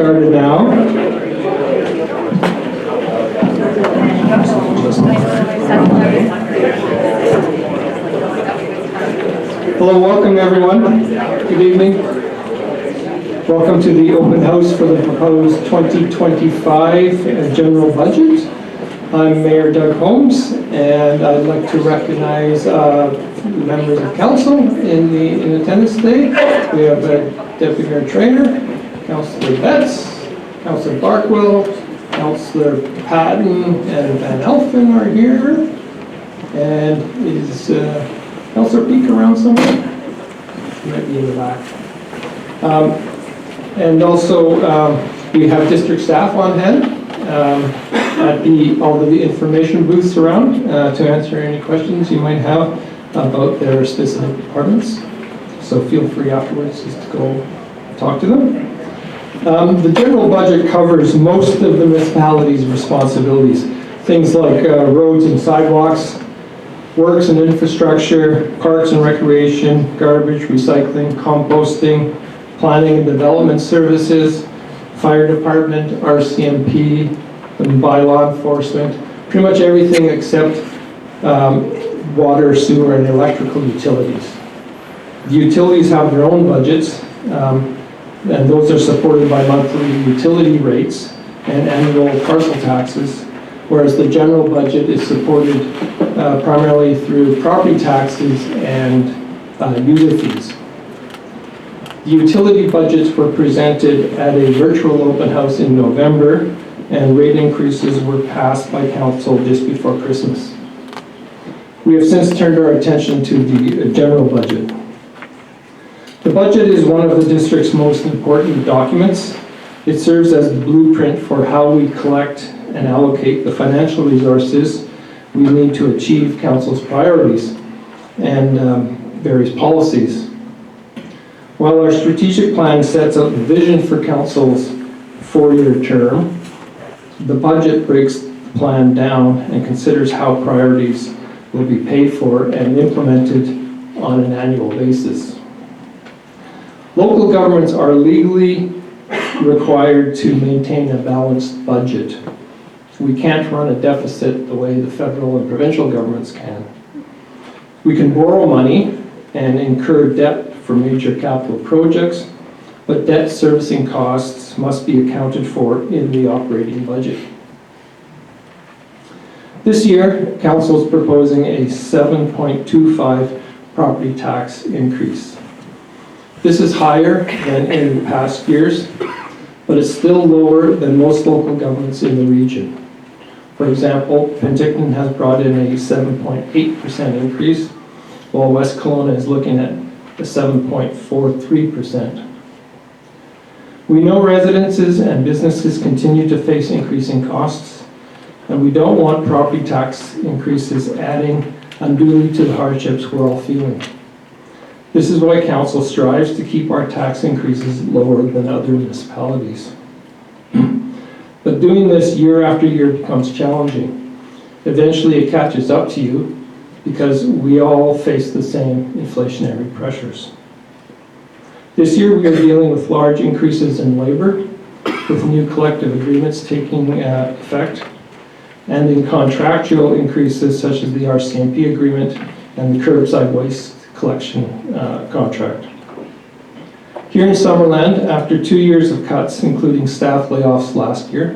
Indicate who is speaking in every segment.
Speaker 1: started now. Hello, welcome everyone. Good evening. Welcome to the open house for the proposed 2025 general budget. I'm Mayor Doug Holmes, and I'd like to recognize members of council in attendance today. We have Deputy Mayor Traynor, Councillor Betts, Councillor Barkwell, Councillor Patton, and Van Elfen are here. And is Councillor Peak around somewhere? He might be in the back. And also we have district staff on hand at all of the information booths around to answer any questions you might have about their specific departments. So feel free afterwards just to go talk to them. The general budget covers most of the municipality's responsibilities. Things like roads and sidewalks, works and infrastructure, parks and recreation, garbage, recycling, composting, planning and development services, fire department, RCMP, and bylaw enforcement, pretty much everything except water, sewer, and electrical utilities. The utilities have their own budgets, and those are supported by monthly utility rates and annual parcel taxes, whereas the general budget is supported primarily through property taxes and user fees. The utility budgets were presented at a virtual open house in November, and rate increases were passed by council just before Christmas. We have since turned our attention to the general budget. The budget is one of the district's most important documents. It serves as the blueprint for how we collect and allocate the financial resources we need to achieve council's priorities and various policies. While our strategic plan sets out the vision for council's 4-year term, the budget breaks the plan down and considers how priorities will be paid for and implemented on an annual basis. Local governments are legally required to maintain a balanced budget. We can't run a deficit the way the federal and provincial governments can. We can borrow money and incur debt for major capital projects, but debt servicing costs must be accounted for in the operating budget. This year, council is proposing a 7.25 property tax increase. This is higher than in past years, but it's still lower than most local governments in the region. For example, Penticton has brought in a 7.8% increase, while West Kelowna is looking at a 7.43%. We know residences and businesses continue to face increasing costs, and we don't want property tax increases adding unduly to the hardships we're all feeling. This is why council strives to keep our tax increases lower than other municipalities. But doing this year after year becomes challenging. Eventually it catches up to you because we all face the same inflationary pressures. This year we are dealing with large increases in labor, with new collective agreements taking effect, and in contractual increases such as the RCMP agreement and the curbside waste collection contract. Here in Summerland, after 2 years of cuts, including staff layoffs last year,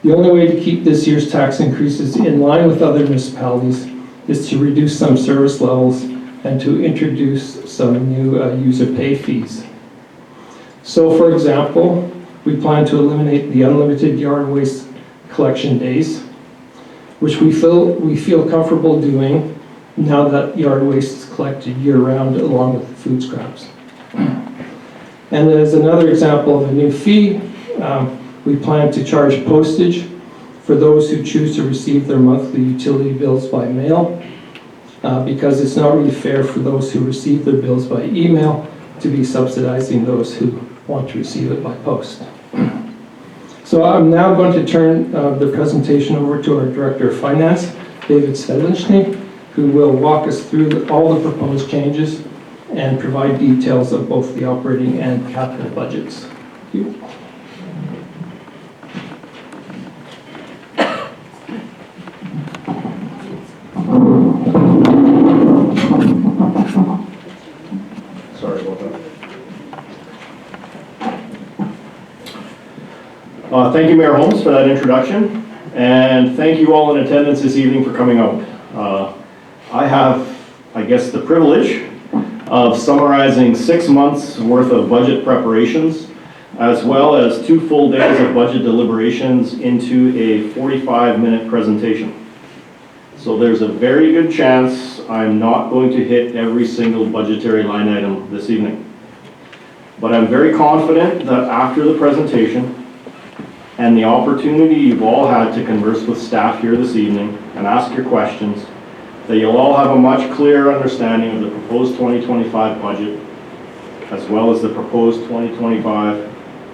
Speaker 1: the only way to keep this year's tax increases in line with other municipalities is to reduce some service levels and to introduce some new user pay fees. So for example, we plan to eliminate the unlimited yard waste collection days, which we feel comfortable doing now that yard waste is collected year-round along with food scraps. And as another example of a new fee, we plan to charge postage for those who choose to receive their monthly utility bills by mail, because it's not really fair for those who receive their bills by email to be subsidizing those who want to receive it by post. So I'm now going to turn the presentation over to our Director of Finance, David Svedlinski, who will walk us through all the proposed changes and provide details of both the operating and capital budgets. Thank you.
Speaker 2: Thank you, Mayor Holmes, for that introduction, and thank you all in attendance this evening for coming out. I have, I guess, the privilege of summarizing 6 months worth of budget preparations, as well as 2 full days of budget deliberations into a 45-minute presentation. So there's a very good chance I'm not going to hit every single budgetary line item this evening. But I'm very confident that after the presentation and the opportunity you've all had to converse with staff here this evening and ask your questions, that you'll all have a much clearer understanding of the proposed 2025 budget, as well as the proposed 2025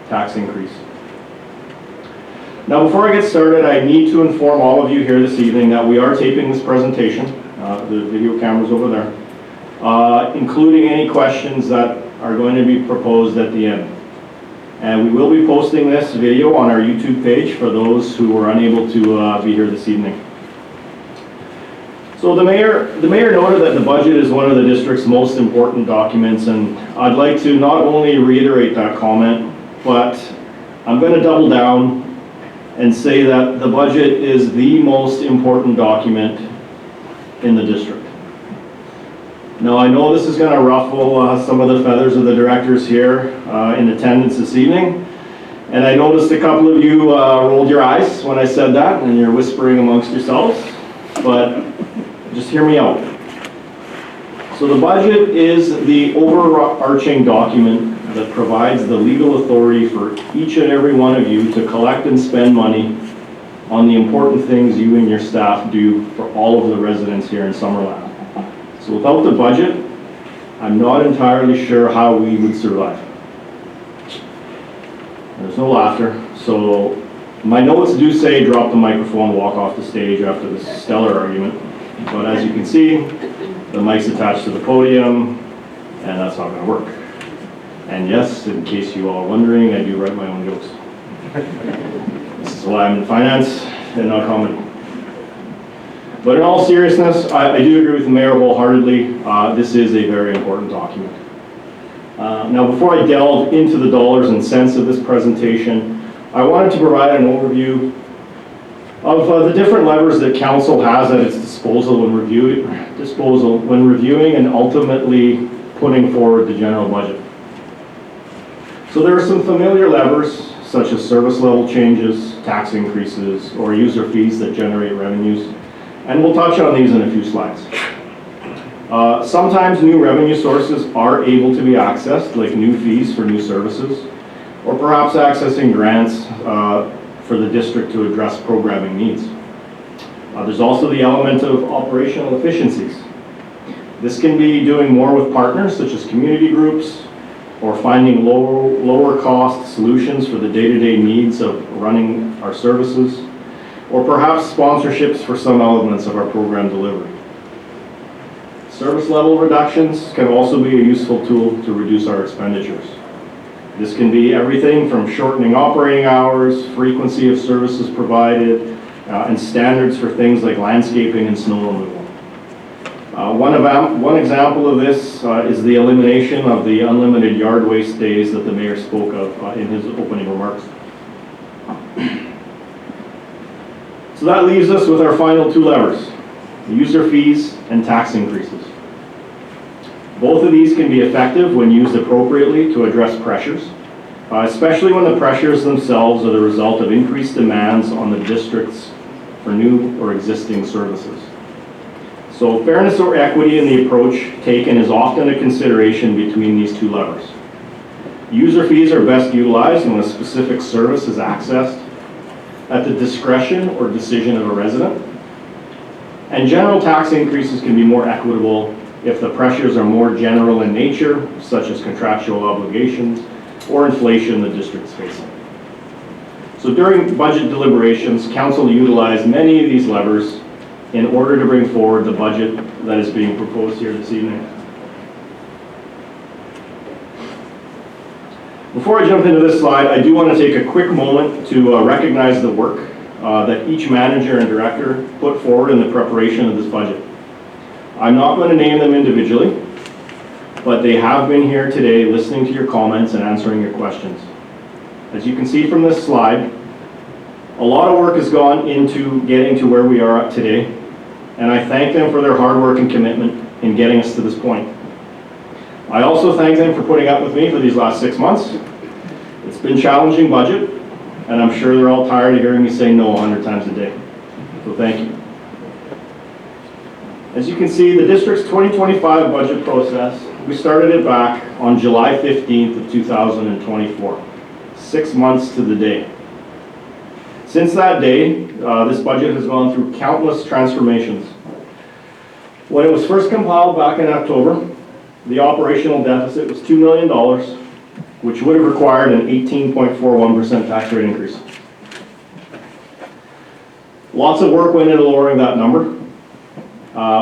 Speaker 2: tax increase. Now, before I get started, I need to inform all of you here this evening that we are taping this presentation, the video camera's over there, including any questions that are going to be proposed at the end. And we will be posting this video on our YouTube page for those who were unable to be here this evening. So the mayor noted that the budget is one of the district's most important documents, and I'd like to not only reiterate that comment, but I'm going to double down and say that the budget is the most important document in the district. Now, I know this is going to ruffle some of the feathers of the directors here in attendance this evening, and I noticed a couple of you rolled your eyes when I said that, and you're whispering amongst yourselves, but just hear me out. So the budget is the overarching document that provides the legal authority for each and every one of you to collect and spend money on the important things you and your staff do for all of the residents here in Summerland. So without the budget, I'm not entirely sure how we would survive. There's no laughter, so my notes do say drop the microphone, walk off the stage after this stellar argument. But as you can see, the mic's attached to the podium, and that's not going to work. And yes, in case you all are wondering, I do write my own jokes. This is why I'm in finance and not comedy. But in all seriousness, I do agree with the mayor wholeheartedly. This is a very important document. Now, before I delve into the dollars and cents of this presentation, I wanted to provide an overview of the different levers that council has at its disposal when reviewing and ultimately putting forward the general budget. So there are some familiar levers, such as service level changes, tax increases, or user fees that generate revenues. And we'll touch on these in a few slides. Sometimes new revenue sources are able to be accessed, like new fees for new services, or perhaps accessing grants for the district to address programming needs. There's also the element of operational efficiencies. This can be doing more with partners, such as community groups, or finding lower cost solutions for the day-to-day needs of running our services, or perhaps sponsorships for some elements of our program delivery. Service level reductions can also be a useful tool to reduce our expenditures. This can be everything from shortening operating hours, frequency of services provided, and standards for things like landscaping and snow removal. One example of this is the elimination of the unlimited yard waste days that the mayor spoke of in his opening remarks. So that leaves us with our final 2 levers, user fees and tax increases. Both of these can be effective when used appropriately to address pressures, especially when the pressures themselves are the result of increased demands on the districts for new or existing services. So fairness or equity in the approach taken is often a consideration between these 2 levers. User fees are best utilized when a specific service is accessed at the discretion or decision of a resident. And general tax increases can be more equitable if the pressures are more general in nature, such as contractual obligations or inflation the district is facing. So during budget deliberations, council utilized many of these levers in order to bring forward the budget that is being proposed here this evening. Before I jump into this slide, I do want to take a quick moment to recognize the work that each manager and director put forward in the preparation of this budget. I'm not going to name them individually, but they have been here today listening to your comments and answering your questions. As you can see from this slide, A lot of work has gone into getting to where we are at today, and I thank them for their hard work and commitment in getting us to this point. I also thank them for putting up with me for these last 6 months. It's been a challenging budget, and I'm sure they're all tired of hearing me say no 100 times a day. So thank you. As you can see, the district's 2025 budget process, we started it back on July 15th of 2024, 6 months to the day. Since that day, this budget has gone through countless transformations. When it was first compiled back in October, the operational deficit was $2 million, which would have required an 18.41% tax rate increase. Lots of work went into lowering that number,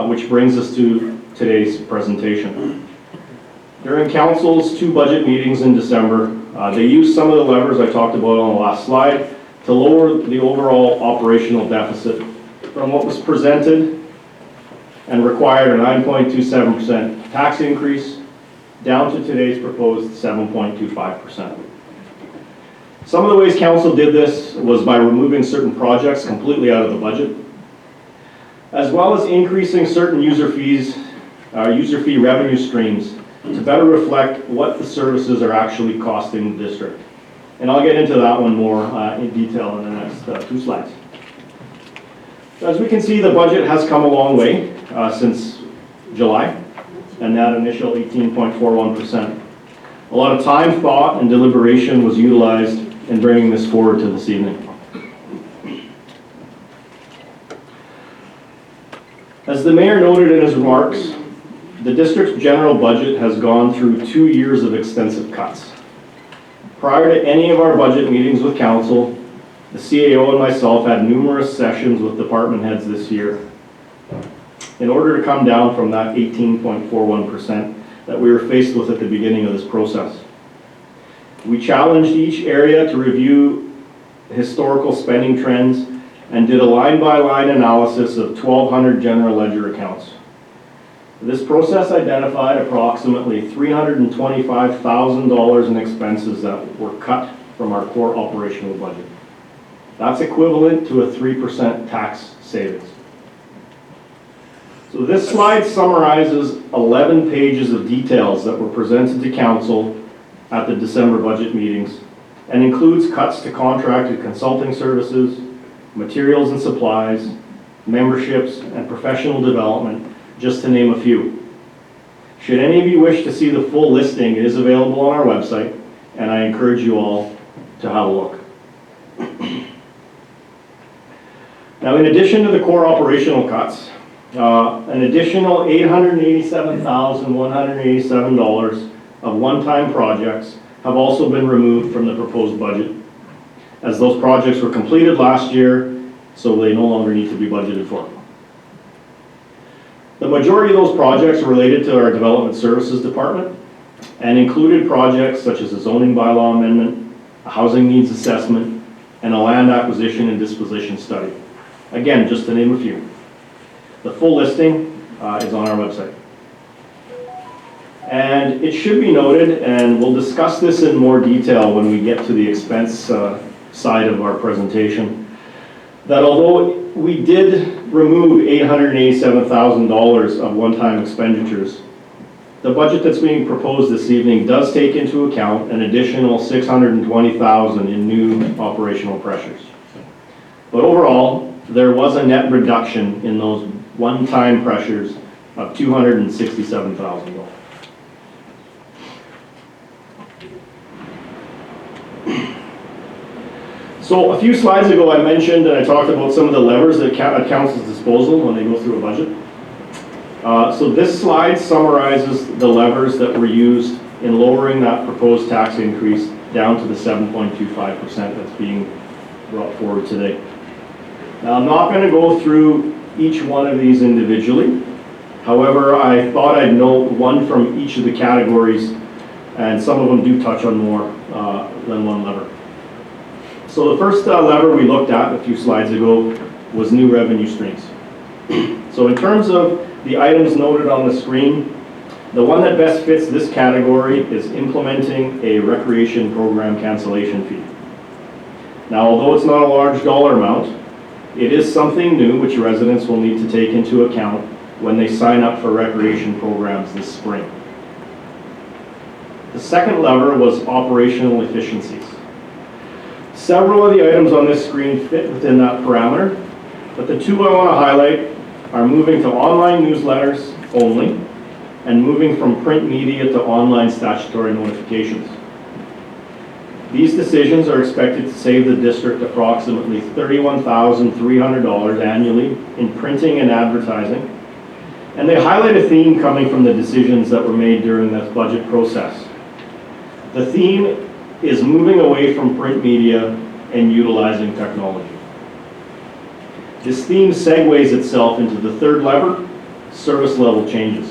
Speaker 2: which brings us to today's presentation. During Council's 2 budget meetings in December, they used some of the levers I talked about on the last slide to lower the overall operational deficit from what was presented and required a 9.27% tax increase down to today's proposed 7.25%. Some of the ways Council did this was by removing certain projects completely out of the budget, as well as increasing certain user fee revenue streams to better reflect what the services are actually costing the district. And I'll get into that one more in detail in the next 2 slides. As we can see, the budget has come a long way since July, and that initial 18.41%. A lot of time, thought, and deliberation was utilized in bringing this forward to this evening. As the Mayor noted in his remarks, the district's general budget has gone through 2 years of extensive cuts. Prior to any of our budget meetings with Council, the CAO and myself had numerous sessions with department heads this year in order to come down from that 18.41% that we were faced with at the beginning of this process. We challenged each area to review historical spending trends and did a line-by-line analysis of 1,200 general ledger accounts. This process identified approximately $325,000 in expenses that were cut from our core operational budget. That's equivalent to a 3% tax savings. So this slide summarizes 11 pages of details that were presented to Council at the December budget meetings and includes cuts to contracted consulting services, materials and supplies, memberships, and professional development, just to name a few. Should any of you wish to see the full listing, it is available on our website, and I encourage you all to have a look. Now, in addition to the core operational cuts, an additional $887,187 of one-time projects have also been removed from the proposed budget, as those projects were completed last year, so they no longer need to be budgeted for. The majority of those projects are related to our Development Services Department and included projects such as a zoning bylaw amendment, a housing needs assessment, and a land acquisition and disposition study. Again, just to name a few. The full listing is on our website. And it should be noted, and we'll discuss this in more detail when we get to the expense side of our presentation, that although we did remove $887,000 of one-time expenditures, the budget that's being proposed this evening does take into account an additional $620,000 in new operational pressures. But overall, there was a net reduction in those one-time pressures of $267,000. So a few slides ago I mentioned and I talked about some of the levers that at Council's disposal when they go through a budget. So this slide summarizes the levers that were used in lowering that proposed tax increase down to the 7.25% that's being brought forward today. Now I'm not going to go through each one of these individually. However, I thought I'd note one from each of the categories, and some of them do touch on more than one lever. So the first lever we looked at a few slides ago was new revenue streams. So in terms of the items noted on the screen, the one that best fits this category is implementing a recreation program cancellation fee. Now, although it's not a large dollar amount, it is something new which residents will need to take into account when they sign up for recreation programs this spring. The second lever was operational efficiencies. Several of the items on this screen fit within that parameter, but the two I want to highlight are moving to online newsletters only and moving from print media to online statutory notifications. These decisions are expected to save the district approximately $31,300 annually in printing and advertising, and they highlight a theme coming from the decisions that were made during this budget process. The theme is moving away from print media and utilizing technology. This theme segues itself into the third lever, service level changes.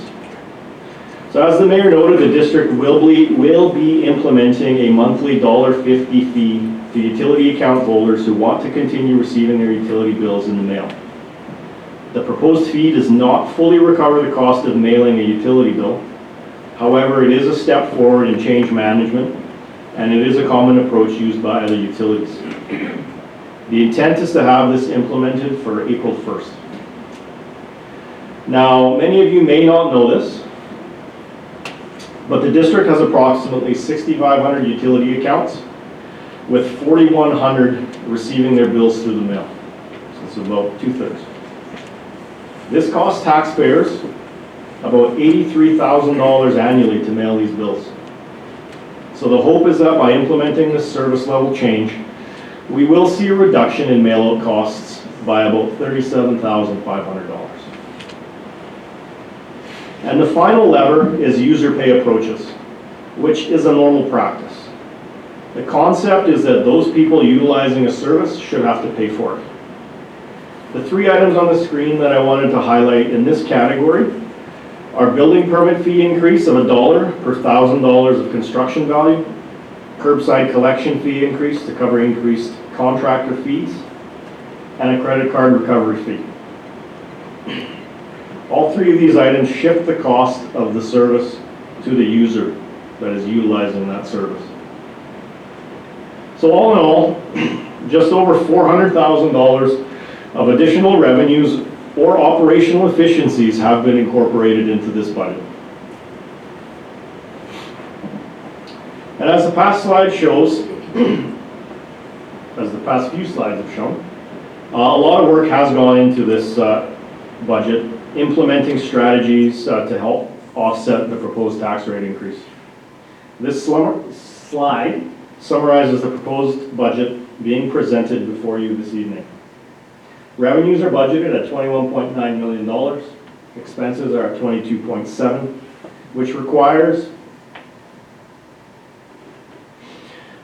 Speaker 2: So as the mayor noted, the district will be implementing a monthly $1.50 fee to utility account holders who want to continue receiving their utility bills in the mail. The proposed fee does not fully recover the cost of mailing a utility bill. However, it is a step forward in change management, and it is a common approach used by other utilities. The intent is to have this implemented for April 1st. Now, many of you may not know this, but the district has approximately 6,500 utility accounts, with 4,100 receiving their bills through the mail. So it's about 2/3. This costs taxpayers about $83,000 annually to mail these bills. So the hope is that by implementing this service level change, we will see a reduction in mail-out costs by about $37,500. And the final lever is user pay approaches, which is a normal practice. The concept is that those people utilizing a service should have to pay for it. The three items on the screen that I wanted to highlight in this category are building permit fee increase of $1 per $1,000 of construction value, curbside collection fee increase to cover increased contractor fees, and a credit card recovery fee. All three of these items shift the cost of the service to the user that is utilizing that service. So all in all, just over $400,000 of additional revenues or operational efficiencies have been incorporated into this budget. And as the past slide shows, as the past few slides have shown, a lot of work has gone into this budget, implementing strategies to help offset the proposed tax rate increase. This slide summarizes the proposed budget being presented before you this evening. Revenues are budgeted at $21.9 million. Expenses are at 22.7, which requires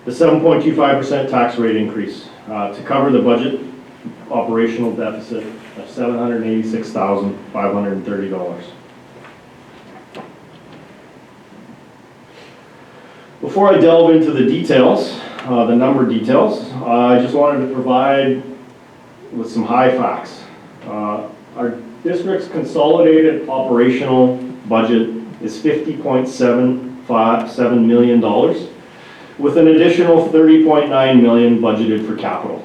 Speaker 2: the 7.25% tax rate increase to cover the budget operational deficit of $786,530. Before I delve into the details, the number details, I just wanted to provide with some high facts. Our district's consolidated operational budget is $50.7 million, with an additional $30.9 million budgeted for capital.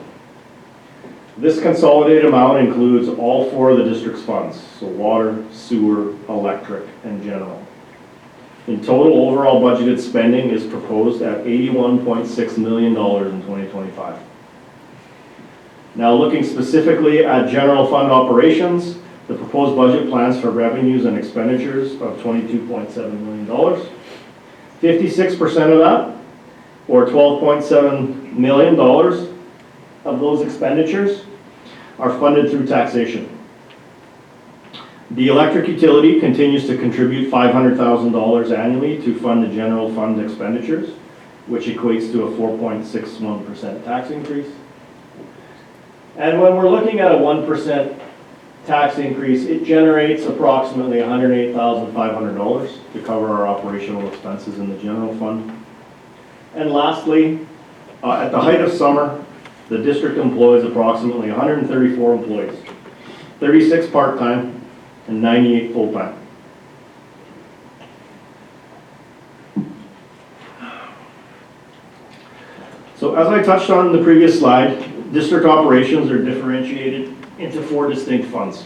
Speaker 2: This consolidated amount includes all four of the district's funds, so water, sewer, electric, and general. In total, overall budgeted spending is proposed at $81.6 million in 2025. Now looking specifically at general fund operations, the proposed budget plans for revenues and expenditures of $22.7 million. 56% of that, or $12.7 million of those expenditures, are funded through taxation. The electric utility continues to contribute $500,000 annually to fund the general fund expenditures, which equates to a 4.61% tax increase. And when we're looking at a 1% tax increase, it generates approximately $108,500 to cover our operational expenses in the general fund. And lastly, at the height of summer, the district employs approximately 134 employees, 36 part-time and 98 full-time. So as I touched on in the previous slide, district operations are differentiated into 4 distinct funds.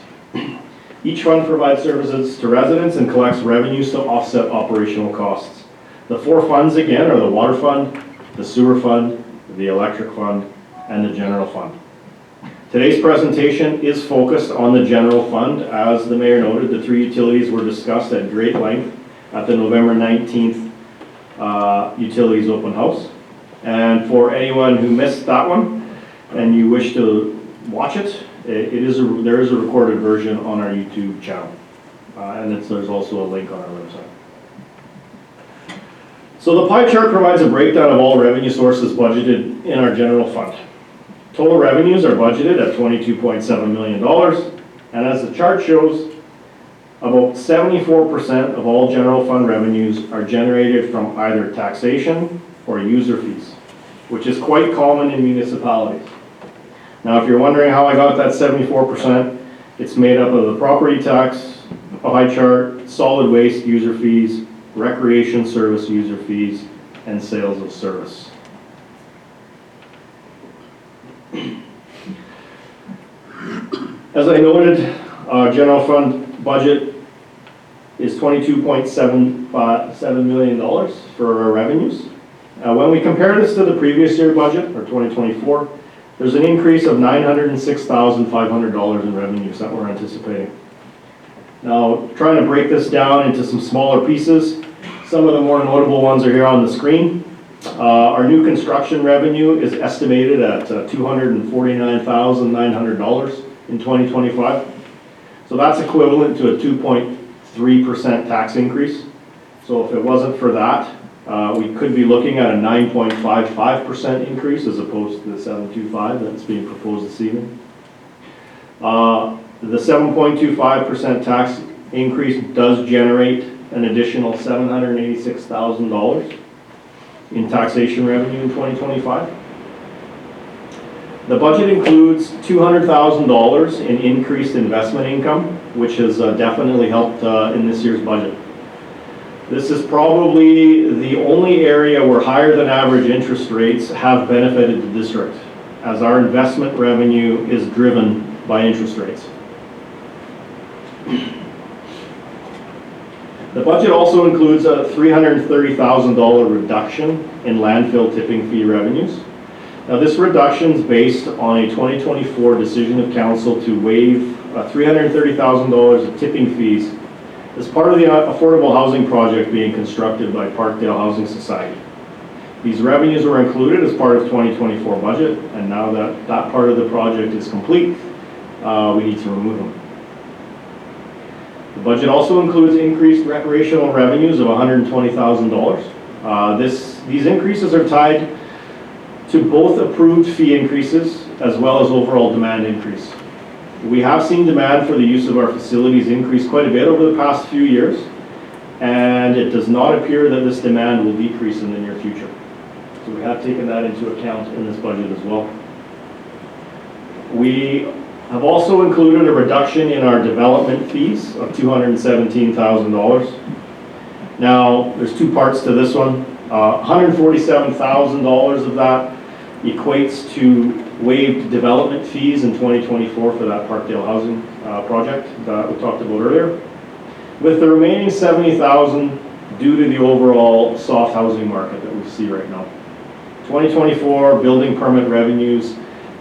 Speaker 2: Each fund provides services to residents and collects revenues to offset operational costs. The 4 funds again are the water fund, the sewer fund, the electric fund, and the general fund. Today's presentation is focused on the general fund. As the mayor noted, the 3 utilities were discussed at great length at the November 19th Utilities Open House. And for anyone who missed that one and you wish to watch it, there is a recorded version on our YouTube channel. And there's also a link on our website. So the pie chart provides a breakdown of all revenue sources budgeted in our general fund. Total revenues are budgeted at $22.7 million, and as the chart shows, about 74% of all general fund revenues are generated from either taxation or user fees, which is quite common in municipalities. Now, if you're wondering how I got that 74%, it's made up of the property tax, pie chart, solid waste user fees, recreation service user fees, and sales of service. As I noted, our general fund budget is $22.7 million for our revenues. When we compare this to the previous year budget, or 2024, there's an increase of $906,500 in revenues that we're anticipating. Now, trying to break this down into some smaller pieces, some of the more notable ones are here on the screen. Our new construction revenue is estimated at $249,900 in 2025. So that's equivalent to a 2.3% tax increase. So if it wasn't for that, we could be looking at a 9.55% increase as opposed to the 7.25 that's being proposed this evening. The 7.25% tax increase does generate an additional $786,000 in taxation revenue in 2025. The budget includes $200,000 in increased investment income, which has definitely helped in this year's budget. This is probably the only area where higher than average interest rates have benefited the district, as our investment revenue is driven by interest rates. The budget also includes a $330,000 reduction in landfill tipping fee revenues. Now, this reduction is based on a 2024 decision of council to waive $330,000 of tipping fees as part of the affordable housing project being constructed by Parkdale Housing Society. These revenues were included as part of 2024 budget, and now that that part of the project is complete, we need to remove them. The budget also includes increased recreational revenues of $120,000. These increases are tied to both approved fee increases as well as overall demand increase. We have seen demand for the use of our facilities increase quite a bit over the past few years, and it does not appear that this demand will decrease in the near future. So we have taken that into account in this budget as well. We have also included a reduction in our development fees of $217,000. Now, there's 2 parts to this one. $147,000 of that equates to waived development fees in 2024 for that Parkdale housing project that we talked about earlier, with the remaining $70,000 due to the overall soft housing market that we see right now. 2024 building permit revenues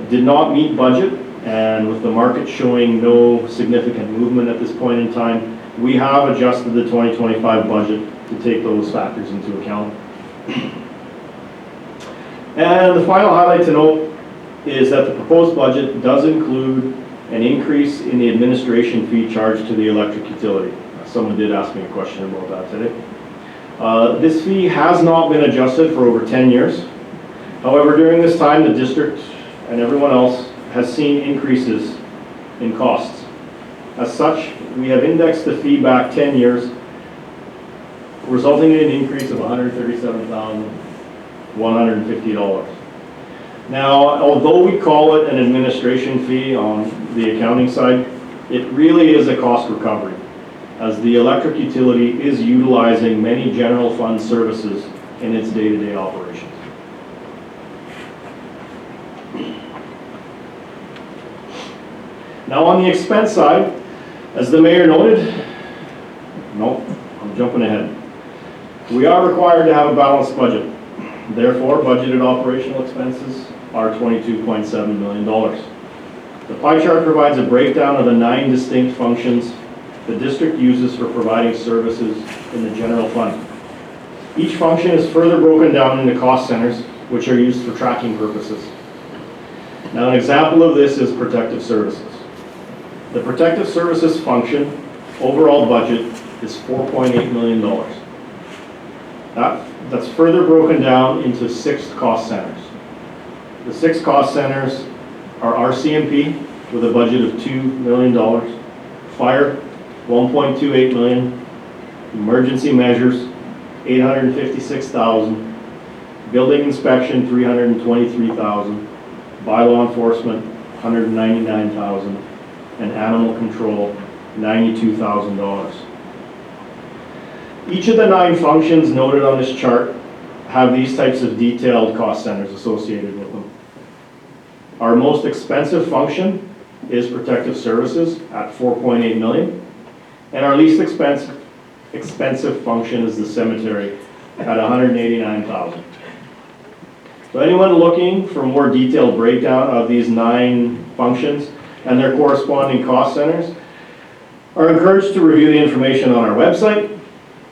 Speaker 2: did not meet budget, and with the market showing no significant movement at this point in time, we have adjusted the 2025 budget to take those factors into account. And the final highlight to note is that the proposed budget does include an increase in the administration fee charged to the electric utility. Someone did ask me a question about that today. This fee has not been adjusted for over 10 years. However, during this time, the district and everyone else has seen increases in costs. As such, we have indexed the fee back 10 years, resulting in an increase of $137,150. Now, although we call it an administration fee on the accounting side, it really is a cost recovery, as the electric utility is utilizing many general fund services in its day-to-day operations. Now on the expense side, as the mayor noted, no, I'm jumping ahead. We are required to have a balanced budget. Therefore, budgeted operational expenses are $22.7 million. The pie chart provides a breakdown of the 9 distinct functions the district uses for providing services in the general fund. Each function is further broken down into cost centers, which are used for tracking purposes. Now, an example of this is protective services. The protective services function overall budget is $4.8 million. That's further broken down into 6 cost centers. The 6 cost centers are RCMP with a budget of $2 million, fire, $1.28 million, emergency measures, $856,000, building inspection, $323,000, bylaw enforcement, $199,000, and animal control, $92,000. Each of the 9 functions noted on this chart have these types of detailed cost centers associated with them. Our most expensive function is protective services at $4.8 million, and our least expensive function is the cemetery at $189,000. So anyone looking for more detailed breakdown of these 9 functions and their corresponding cost centers are encouraged to review the information on our website.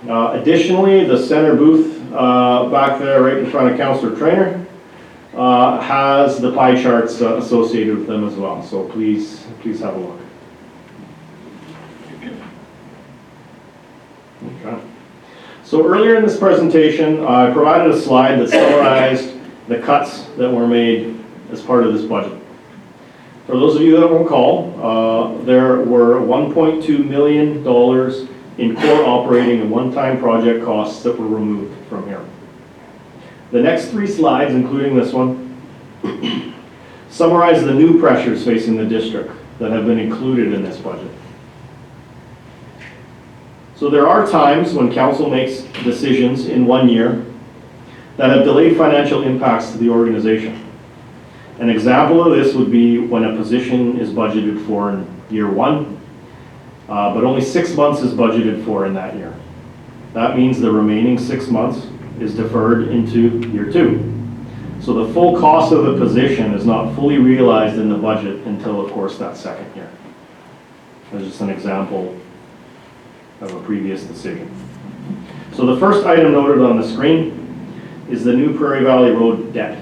Speaker 2: Additionally, the center booth back there right in front of Councillor Traynor has the pie charts associated with them as well, so please have a look. Okay. So earlier in this presentation, I provided a slide that summarized the cuts that were made as part of this budget. For those of you that don't recall, there were $1.2 million in core operating and one-time project costs that were removed from here. The next 3 slides, including this one, summarize the new pressures facing the district that have been included in this budget. So there are times when council makes decisions in one year that have delayed financial impacts to the organization. An example of this would be when a position is budgeted for in year 1, but only 6 months is budgeted for in that year. That means the remaining 6 months is deferred into year 2. So the full cost of the position is not fully realized in the budget until, of course, that second year. That's just an example of a previous decision. So the first item noted on the screen is the new Prairie Valley Road debt.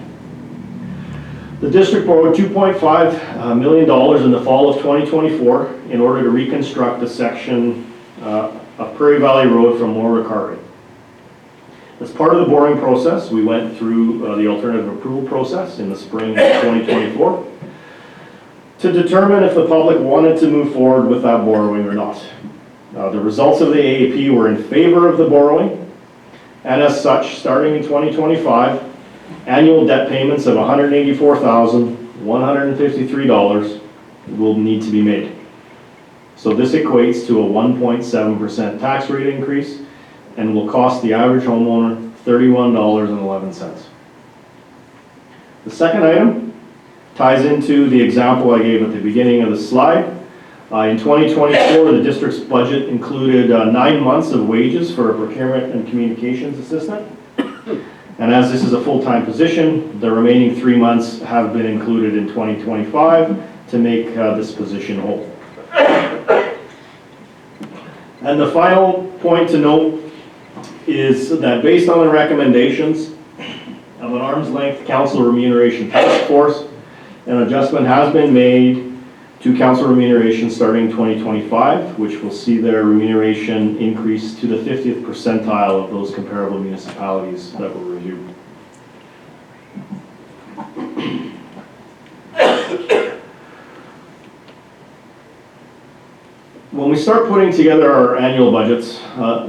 Speaker 2: The district borrowed $2.5 million in the fall of 2024 in order to reconstruct a section of Prairie Valley Road from Lower Cartwright. As part of the borrowing process, we went through the alternative approval process in the spring of 2024 to determine if the public wanted to move forward with that borrowing or not. The results of the AAP were in favor of the borrowing, and as such, starting in 2025, annual debt payments of $184,153 will need to be made. So this equates to a 1.7% tax rate increase and will cost the average homeowner $31.11. The second item ties into the example I gave at the beginning of the slide. In 2024, the district's budget included 9 months of wages for a procurement and communications assistant. And as this is a full-time position, the remaining 3 months have been included in 2025 to make this position whole. And the final point to note is that based on the recommendations of an arm's length council remuneration task force, an adjustment has been made to council remuneration starting in 2025, which will see their remuneration increase to the 50th percentile of those comparable municipalities that were reviewed. When we start putting together our annual budgets,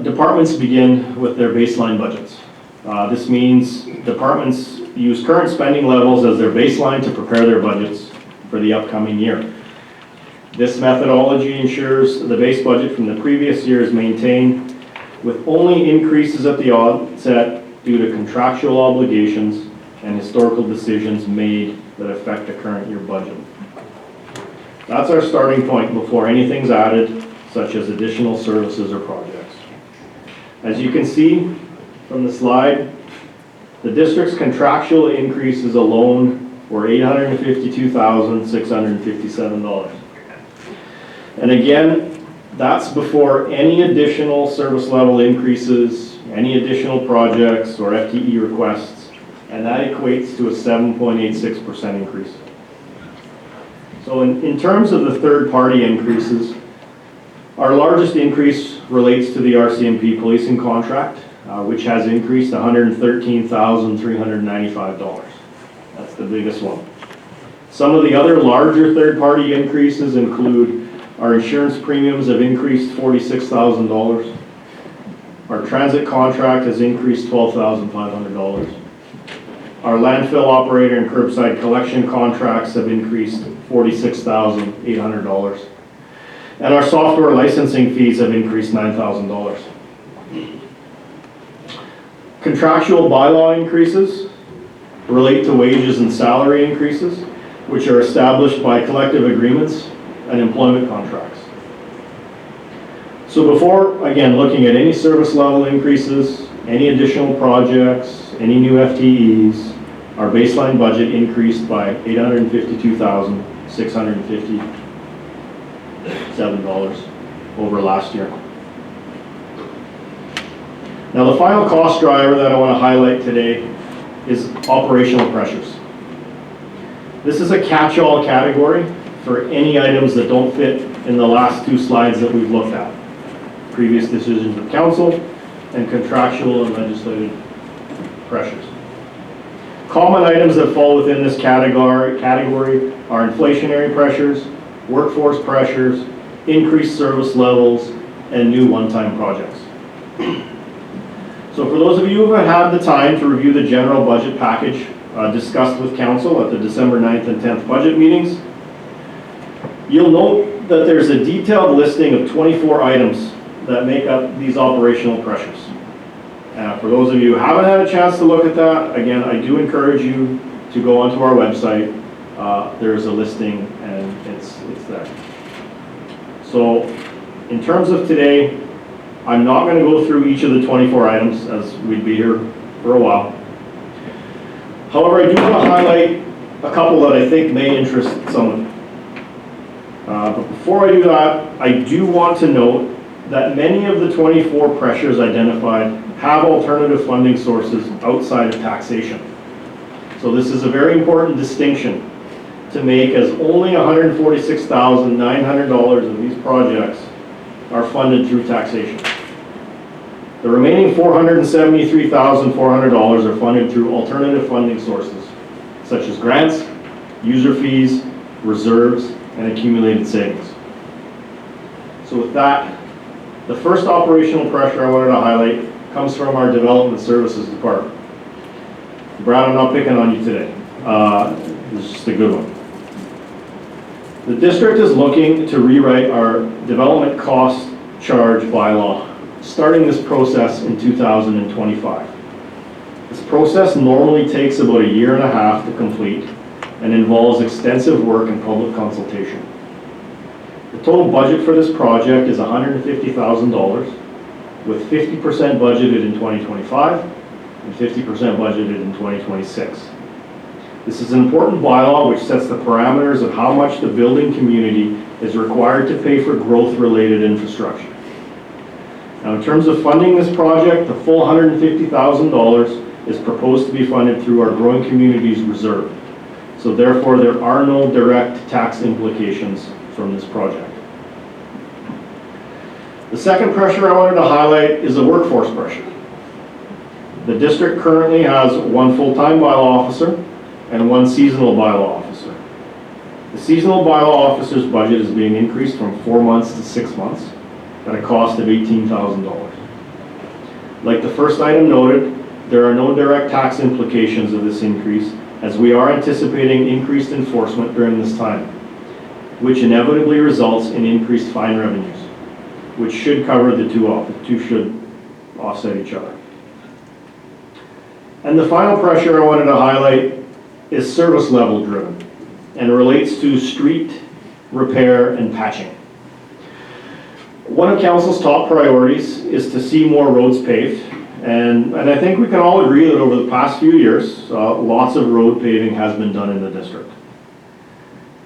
Speaker 2: departments begin with their baseline budgets. This means departments use current spending levels as their baseline to prepare their budgets for the upcoming year. This methodology ensures the base budget from the previous year is maintained with only increases at the onset due to contractual obligations and historical decisions made that affect the current year budget. That's our starting point before anything's added, such as additional services or projects. As you can see from the slide, the district's contractual increases alone were $852,657. And again, that's before any additional service level increases, any additional projects or FTE requests, and that equates to a 7.86% increase. So in terms of the third-party increases, our largest increase relates to the RCMP policing contract, which has increased $113,395. That's the biggest one. Some of the other larger third-party increases include our insurance premiums have increased $46,000. Our transit contract has increased $12,500. Our landfill operator and curbside collection contracts have increased $46,800. And our software licensing fees have increased $9,000. Contractual bylaw increases relate to wages and salary increases, which are established by collective agreements and employment contracts. So before, again, looking at any service level increases, any additional projects, any new FTEs, our baseline budget increased by $852,657 over last year. Now the final cost driver that I want to highlight today is operational pressures. This is a catch-all category for any items that don't fit in the last two slides that we've looked at. Previous decisions of council and contractual and legislative pressures. Common items that fall within this category are inflationary pressures, workforce pressures, increased service levels, and new one-time projects. So for those of you who have had the time to review the general budget package discussed with council at the December 9th and 10th budget meetings, you'll note that there's a detailed listing of 24 items that make up these operational pressures. For those of you who haven't had a chance to look at that, again, I do encourage you to go onto our website. There's a listing and it's there. So in terms of today, I'm not going to go through each of the 24 items as we'd be here for a while. However, I do want to highlight a couple that I think may interest someone. But before I do that, I do want to note that many of the 24 pressures identified have alternative funding sources outside of taxation. So this is a very important distinction to make, as only $146,900 of these projects are funded through taxation. The remaining $473,400 are funded through alternative funding sources, such as grants, user fees, reserves, and accumulated savings. So with that, the first operational pressure I wanted to highlight comes from our development services department. Brad, I'm not picking on you today. This is just a good one. The district is looking to rewrite our development cost charge bylaw, starting this process in 2025. This process normally takes about a year and a half to complete and involves extensive work and public consultation. The total budget for this project is $150,000, with 50% budgeted in 2025 and 50% budgeted in 2026. This is an important bylaw which sets the parameters of how much the building community is required to pay for growth-related infrastructure. Now, in terms of funding this project, the full $150,000 is proposed to be funded through our Growing Communities Reserve. So therefore, there are no direct tax implications from this project. The second pressure I wanted to highlight is a workforce pressure. The district currently has one full-time bylaw officer and one seasonal bylaw officer. The seasonal bylaw officer's budget is being increased from 4 months to 6 months at a cost of $18,000. Like the first item noted, there are no direct tax implications of this increase, as we are anticipating increased enforcement during this time, which inevitably results in increased fine revenues, which should cover the two should offset each other. And the final pressure I wanted to highlight is service level driven and relates to street repair, and patching. One of council's top priorities is to see more roads paved, and I think we can all agree that over the past few years, lots of road paving has been done in the district.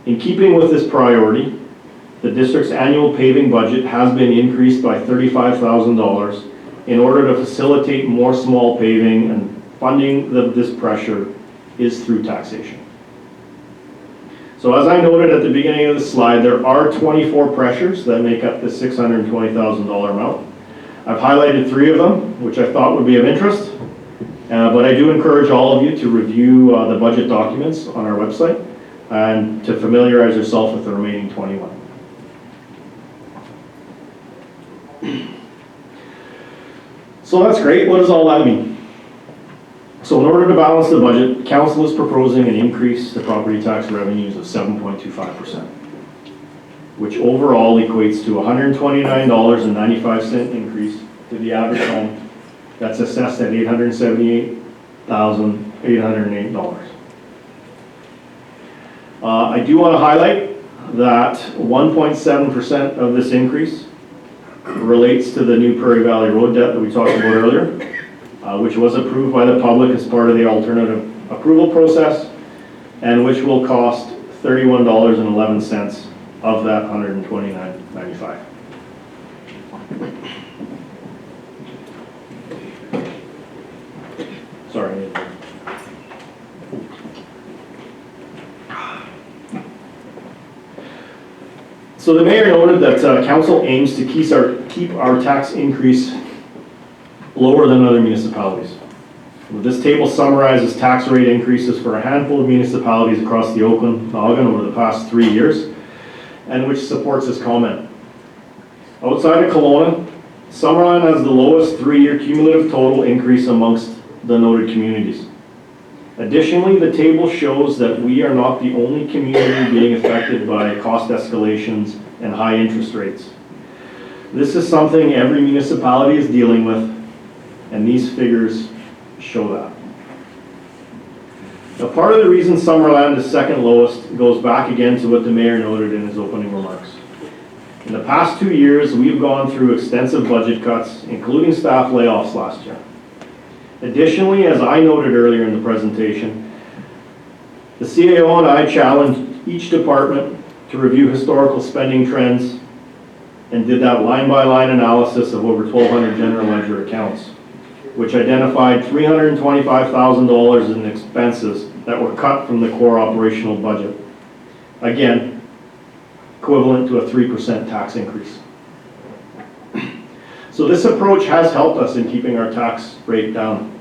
Speaker 2: In keeping with this priority, the district's annual paving budget has been increased by $35,000 in order to facilitate more small paving, and funding this pressure is through taxation. So as I noted at the beginning of the slide, there are 24 pressures that make up the $620,000 amount. I've highlighted 3 of them, which I thought would be of interest, but I do encourage all of you to review the budget documents on our website and to familiarize yourself with the remaining 21. So that's great. What does all that mean? So in order to balance the budget, council is proposing an increase to property tax revenues of 7.25%, which overall equates to $129.95 increase to the average home that's assessed at $878,808. I do want to highlight that 1.7% of this increase relates to the new Prairie Valley Road debt that we talked about earlier, which was approved by the public as part of the alternative approval process, and which will cost $31.11 of that $129.95. Sorry. So the mayor noted that council aims to keep our tax increase lower than other municipalities. This table summarizes tax rate increases for a handful of municipalities across the Okanagan over the past 3 years, and which supports this comment. Outside of Kelowna, Summerland has the lowest 3-year cumulative total increase amongst the noted communities. Additionally, the table shows that we are not the only community being affected by cost escalations and high interest rates. This is something every municipality is dealing with, and these figures show that. Now, part of the reason Summerland is second lowest goes back again to what the mayor noted in his opening remarks. In the past 2 years, we've gone through extensive budget cuts, including staff layoffs last year. Additionally, as I noted earlier in the presentation, the CAO and I challenged each department to review historical spending trends and did that line-by-line analysis of over 1,200 general ledger accounts, which identified $325,000 in expenses that were cut from the core operational budget. Again, equivalent to a 3% tax increase. So this approach has helped us in keeping our tax rate down,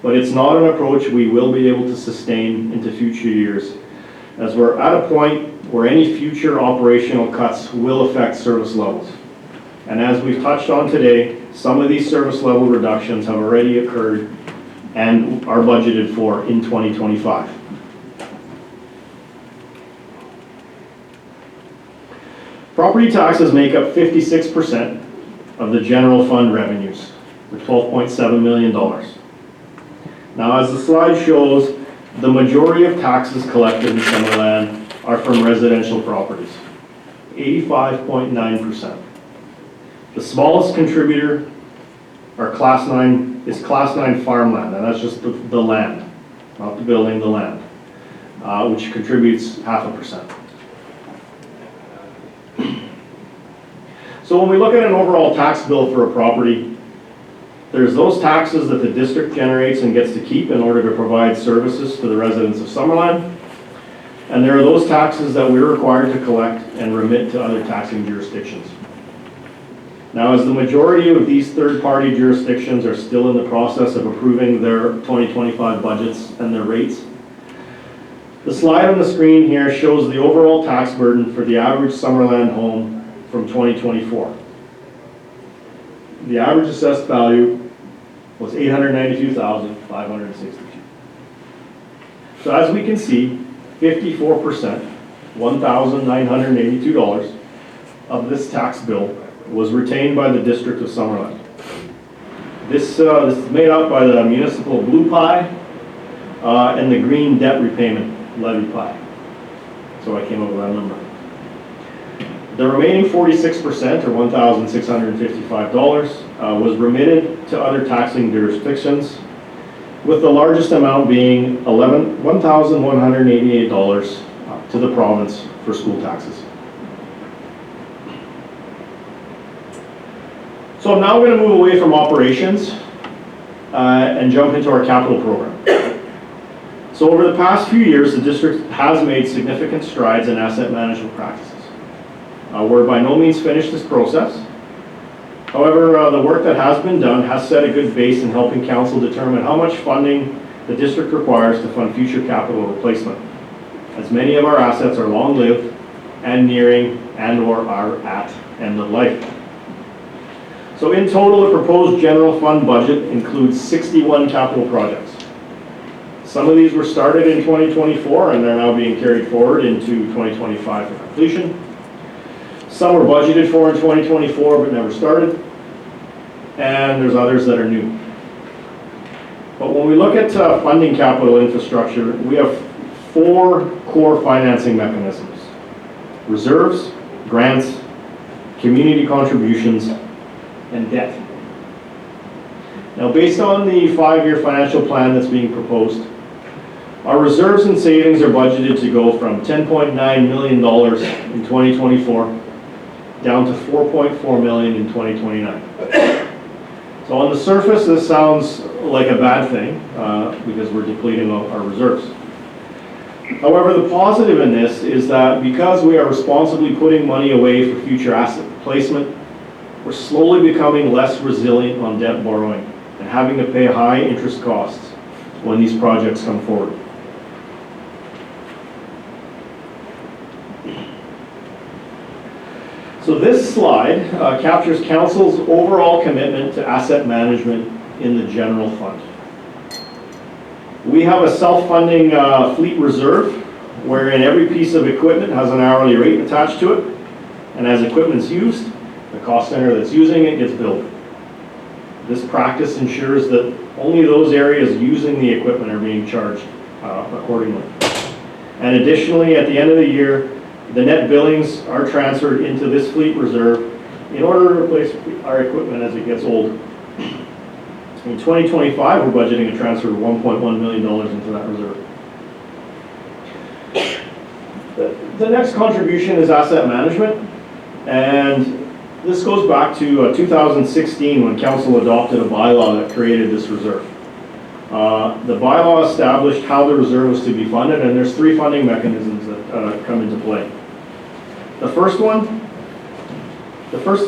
Speaker 2: but it's not an approach we will be able to sustain into future years, as we're at a point where any future operational cuts will affect service levels. And as we've touched on today, some of these service level reductions have already occurred and are budgeted for in 2025. Property taxes make up 56% of the general fund revenues, for $12.7 million. Now, as the slide shows, the majority of taxes collected in Summerland are from residential properties, 85.9%. The smallest contributor is Class 9 farmland, and that's just the land, not the building, the land, which contributes 0.5%. So when we look at an overall tax bill for a property, there's those taxes that the district generates and gets to keep in order to provide services to the residents of Summerland, and there are those taxes that we're required to collect and remit to other taxing jurisdictions. Now, as the majority of these third-party jurisdictions are still in the process of approving their 2025 budgets and their rates, the slide on the screen here shows the overall tax burden for the average Summerland home from 2024. The average assessed value was $892,562. So as we can see, 54%, $1,982 of this tax bill was retained by the District of Summerland. This is made up by the municipal blue pie and the green debt repayment levy pie. So I came up with that number. The remaining 46%, or $1,655, was remitted to other taxing jurisdictions, with the largest amount being $1,188 to the province for school taxes. So I'm now going to move away from operations and jump into our capital program. So over the past few years, the district has made significant strides in asset management practices. We're by no means finished this process. However, the work that has been done has set a good base in helping council determine how much funding the district requires to fund future capital replacement, as many of our assets are long-lived and nearing and/or are at end of life. So in total, the proposed general fund budget includes 61 capital projects. Some of these were started in 2024 and they're now being carried forward into 2025 for completion. Some were budgeted for in 2024 but never started, and there's others that are new. But when we look at funding capital infrastructure, we have 4 core financing mechanisms: reserves, grants, community contributions, and debt. Now, based on the 5-year financial plan that's being proposed, our reserves and savings are budgeted to go from $10.9 million in 2024 down to $4.4 million in 2029. So on the surface, this sounds like a bad thing because we're depleting our reserves. However, the positive in this is that because we are responsibly putting money away for future asset replacement, we're slowly becoming less resilient on debt borrowing and having to pay high interest costs when these projects come forward. So this slide captures council's overall commitment to asset management in the general fund. We have a self-funding fleet reserve wherein every piece of equipment has an hourly rate attached to it, and as equipment's used, the cost center that's using it gets billed. This practice ensures that only those areas using the equipment are being charged accordingly. And additionally, at the end of the year, the net billings are transferred into this fleet reserve in order to replace our equipment as it gets old. In 2025, we're budgeting a transfer of $1.1 million into that reserve. The next contribution is asset management, and this goes back to 2016 when council adopted a bylaw that created this reserve. The bylaw established how the reserve was to be funded, and there's 3 funding mechanisms that come into play. The first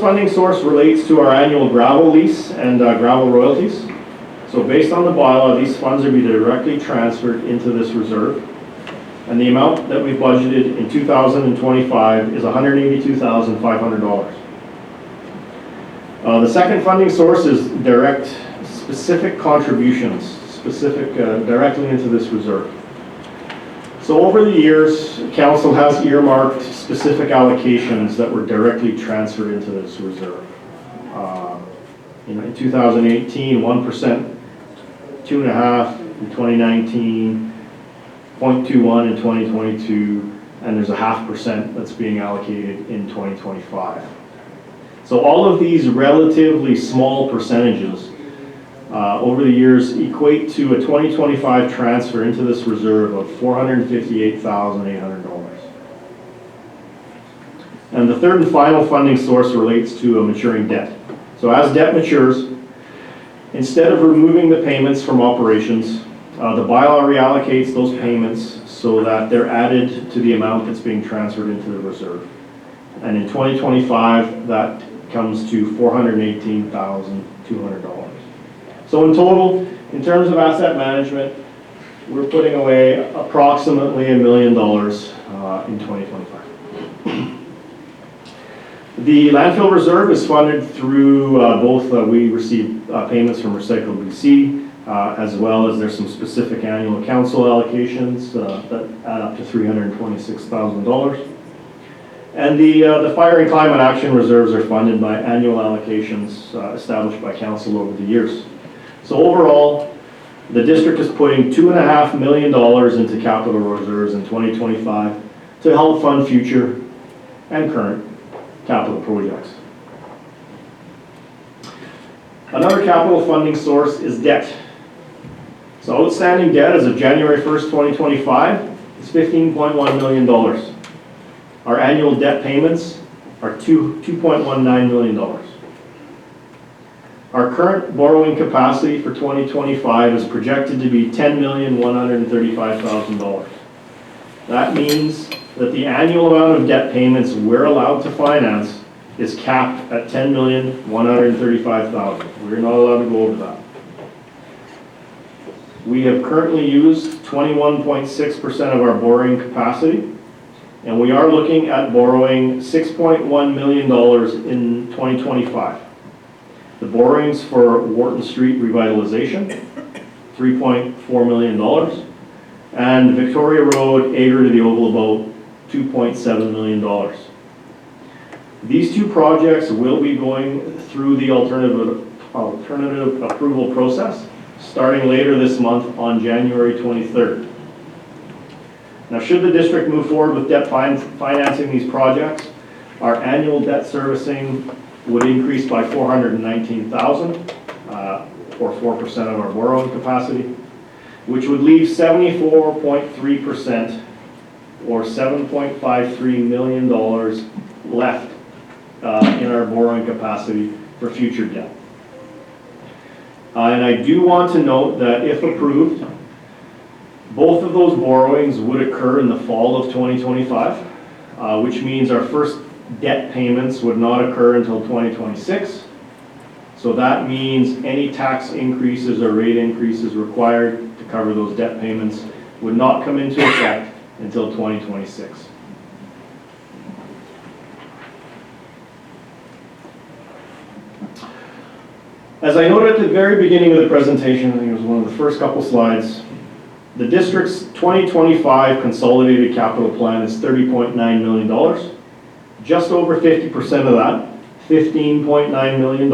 Speaker 2: funding source relates to our annual gravel lease and gravel royalties. So based on the bylaw, these funds are to be directly transferred into this reserve. And the amount that we budgeted in 2025 is $182,500. The second funding source is direct specific contributions, directly into this reserve. So over the years, council has earmarked specific allocations that were directly transferred into this reserve. In 2018, 1%, 2.5% in 2019, 0.21 in 2022, and there's a 0.5% that's being allocated in 2025. So all of these relatively small percentages over the years equate to a 2025 transfer into this reserve of $458,800. And the third and final funding source relates to a maturing debt. So as debt matures, instead of removing the payments from operations, the bylaw reallocates those payments so that they're added to the amount that's being transferred into the reserve. And in 2025, that comes to $418,200. So in total, in terms of asset management, we're putting away approximately $1 million in 2025. The landfill reserve is funded through we receive payments from Recycle BC, as well as there's some specific annual council allocations that add up to $326,000. And the fire and climate action reserves are funded by annual allocations established by council over the years. So overall, the district is putting $2.5 million into capital reserves in 2025 to help fund future and current capital projects. Another capital funding source is debt. So outstanding debt as of January 1st, 2025 is $15.1 million. Our annual debt payments are $2.19 million. Our current borrowing capacity for 2025 is projected to be $10,135,000. That means that the annual amount of debt payments we're allowed to finance is capped at $10,135,000. We're not allowed to go over that. We have currently used 21.6% of our borrowing capacity, and we are looking at borrowing $6.1 million in 2025. The borrowings for Wharton Street revitalization, $3.4 million, and Victoria Road, Ager to the Oval Boat, $2.7 million. These two projects will be going through the alternative approval process starting later this month on January 23rd. Now, should the district move forward with debt financing these projects, our annual debt servicing would increase by $419,000, or 4% of our borrowing capacity, which would leave 74.3%, or $7.53 million left in our borrowing capacity for future debt. And I do want to note that if approved, both of those borrowings would occur in the fall of 2025, which means our first debt payments would not occur until 2026. So that means any tax increases or rate increases required to cover those debt payments would not come into effect until 2026. As I noted at the very beginning of the presentation, I think it was one of the first couple slides, the district's 2025 consolidated capital plan is $30.9 million. Just over 50% of that, $15.9 million,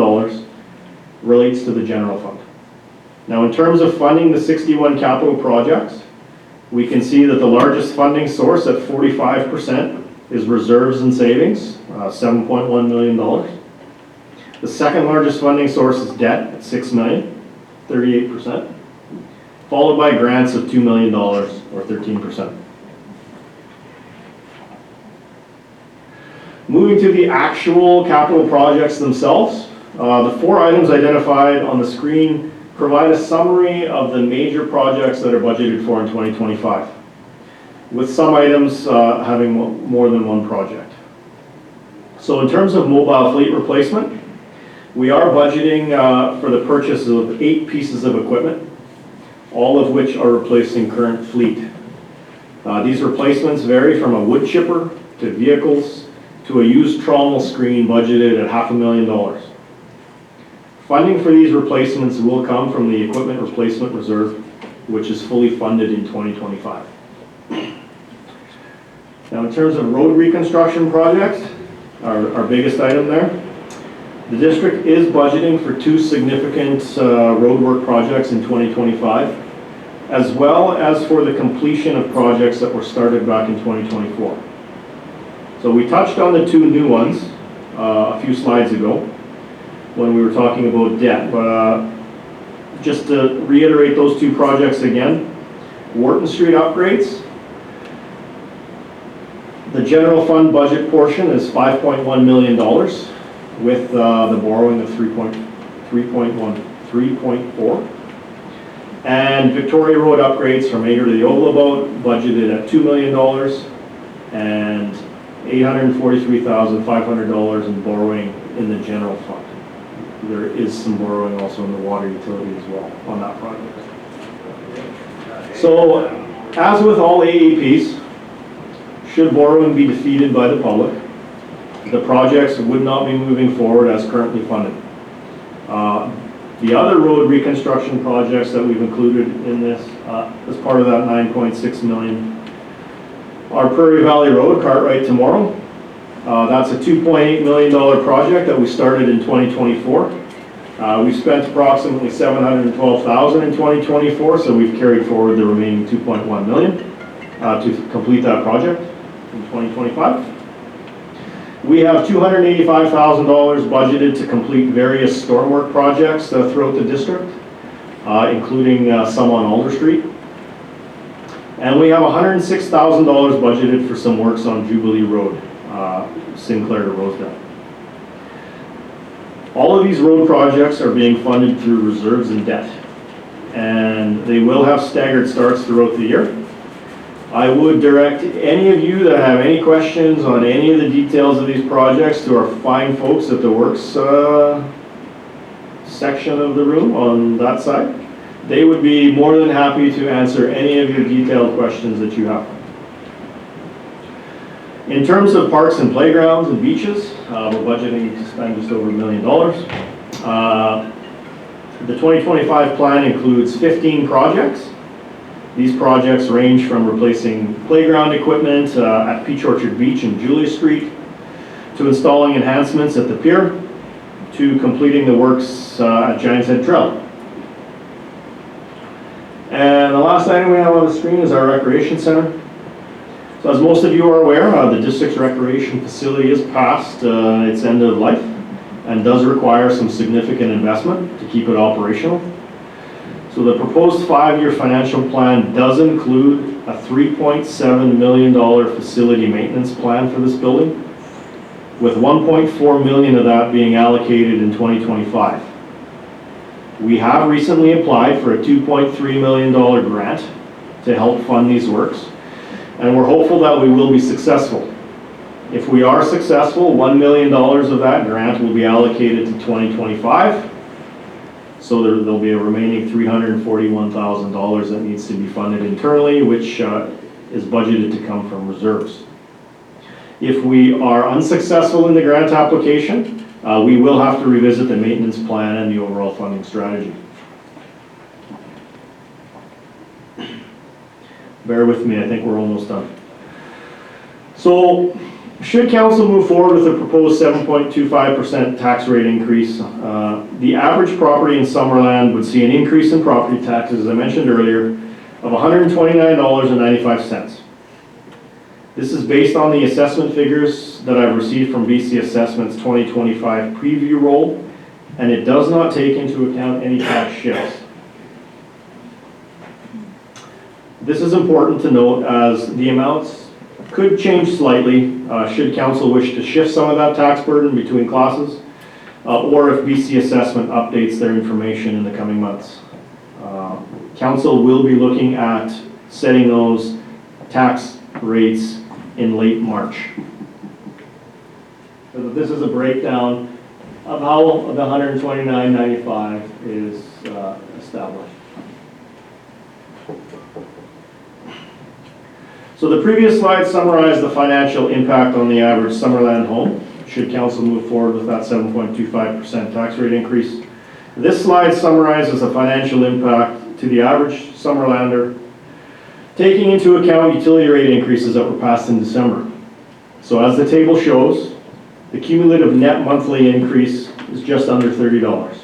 Speaker 2: relates to the general fund. Now, in terms of funding the 61 capital projects, we can see that the largest funding source at 45% is reserves and savings, $7.1 million. The second largest funding source is debt at $6 million, 38%, followed by grants of $2 million, or 13%. Moving to the actual capital projects themselves, the four items identified on the screen provide a summary of the major projects that are budgeted for in 2025, with some items having more than one project. So in terms of mobile fleet replacement, we are budgeting for the purchase of 8 pieces of equipment, all of which are replacing current fleet. These replacements vary from a wood chipper to vehicles to a used trommel screen budgeted at $500,000. Funding for these replacements will come from the Equipment Replacement Reserve, which is fully funded in 2025. Now, in terms of road reconstruction projects, our biggest item there, the district is budgeting for 2 significant roadwork projects in 2025, as well as for the completion of projects that were started back in 2024. So we touched on the 2 new ones a few slides ago when we were talking about debt, but just to reiterate those 2 projects again, Wharton Street upgrades. The general fund budget portion is $5.1 million with the borrowing of 3.4. And Victoria Road upgrades from Ager to the Oval Boat budgeted at $2 million and $843,500 in borrowing in the general fund. There is some borrowing also in the water utility as well on that project. So, as with all AEPs, should borrowing be defeated by the public, the projects would not be moving forward as currently funded. The other road reconstruction projects that we've included in this, as part of that $9.6 million, are Prairie Valley Road, Cartwright to Morrow. That's a $2.8 million project that we started in 2024. We spent approximately $712,000 in 2024, so we've carried forward the remaining $2.1 million to complete that project in 2025. We have $285,000 budgeted to complete various stormwork projects throughout the district, including some on Alder Street. And we have $106,000 budgeted for some works on Jubilee Road, Sinclair to Rosedale. All of these road projects are being funded through reserves and debt, and they will have staggered starts throughout the year. I would direct any of you that have any questions on any of the details of these projects to our fine folks at the Works section of the room on that side. They would be more than happy to answer any of your detailed questions that you have. In terms of parks and playgrounds and beaches, we're budgeting to spend just over $1 million. The 2025 plan includes 15 projects. These projects range from replacing playground equipment at Peach Orchard Beach and Julia Street, to installing enhancements at the pier, to completing the works at Giant's Head Trail. And the last item we have on the screen is our recreation center. So as most of you are aware, the district's recreation facility is past its end of life and does require some significant investment to keep it operational. So the proposed 5-year financial plan does include a $3.7 million facility maintenance plan for this building, with $1.4 million of that being allocated in 2025. We have recently applied for a $2.3 million grant to help fund these works, and we're hopeful that we will be successful. If we are successful, $1 million of that grant will be allocated to 2025. So there'll be a remaining $341,000 that needs to be funded internally, which is budgeted to come from reserves. If we are unsuccessful in the grant application, we will have to revisit the maintenance plan and the overall funding strategy. Bear with me, I think we're almost done. So, should council move forward with a proposed 7.25% tax rate increase, the average property in Summerland would see an increase in property taxes, as I mentioned earlier, of $129.95. This is based on the assessment figures that I've received from BC Assessment's 2025 preview roll, and it does not take into account any tax shifts. This is important to note, as the amounts could change slightly should council wish to shift some of that tax burden between classes, or if BC Assessment updates their information in the coming months. Council will be looking at setting those tax rates in late March. So this is a breakdown of how the $129.95 is established. So the previous slide summarized the financial impact on the average Summerland home, should council move forward with that 7.25% tax rate increase. This slide summarizes the financial impact to the average Summerlander, taking into account utility rate increases that were passed in December. So as the table shows, the cumulative net monthly increase is just under $30.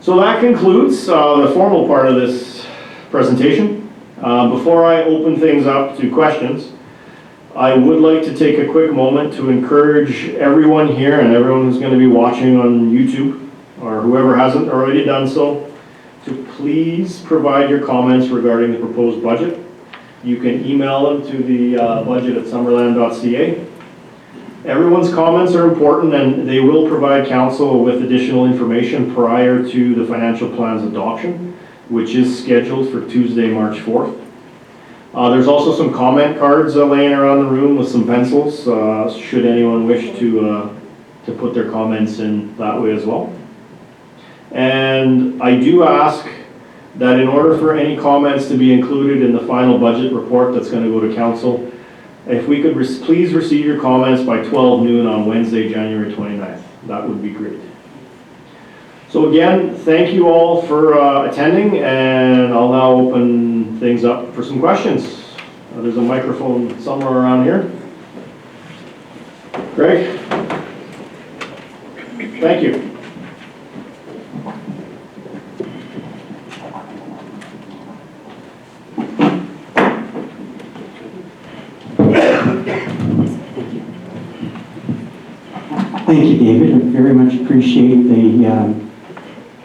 Speaker 2: So that concludes the formal part of this presentation. Before I open things up to questions, I would like to take a quick moment to encourage everyone here and everyone who's going to be watching on YouTube, or whoever hasn't already done so, to please provide your comments regarding the proposed budget. You can email them to the budget@summerland.ca. Everyone's comments are important, and they will provide council with additional information prior to the financial plan's adoption, which is scheduled for Tuesday, March 4th. There's also some comment cards laying around the room with some pencils, should anyone wish to put their comments in that way as well. And I do ask that in order for any comments to be included in the final budget report that's going to go to council, if we could please receive your comments by 12 noon on Wednesday, January 29th. That would be great. So again, thank you all for attending, and I'll now open things up for some questions. There's a microphone somewhere around here. Greg? Thank you.
Speaker 3: very much appreciate the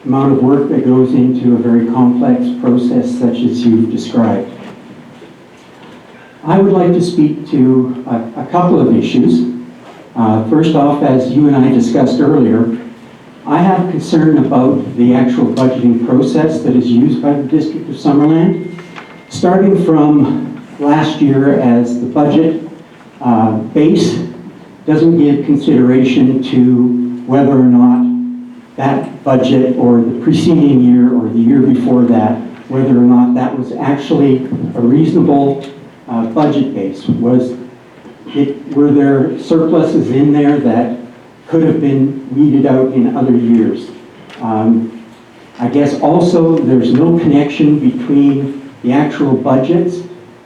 Speaker 3: amount of work that goes into a very complex process such as you've described. I would like to speak to a couple of issues. First off, as you and I discussed earlier, I have concern about the actual budgeting process that is used by the District of Summerland, starting from last year as the budget base doesn't give consideration to whether or not that budget or the preceding year or the year before that, whether or not that was actually a reasonable budget base. Were there surpluses in there that could have been weeded out in other years? I guess also there's no connection between the actual budgets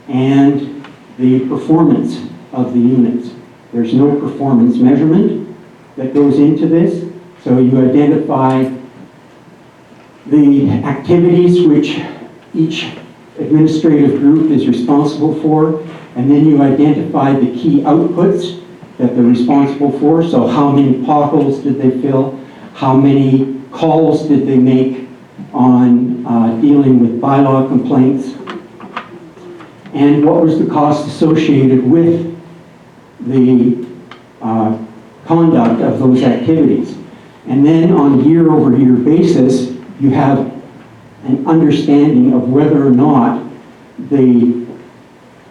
Speaker 3: and the performance of the units. There's no performance measurement that goes into this. So you identify the activities which each administrative group is responsible for, and then you identify the key outputs that they're responsible for. So how many potholes did they fill? How many calls did they make on dealing with bylaw complaints? And what was the cost associated with the conduct of those activities? And then on a year-over-year basis, you have an understanding of whether or not the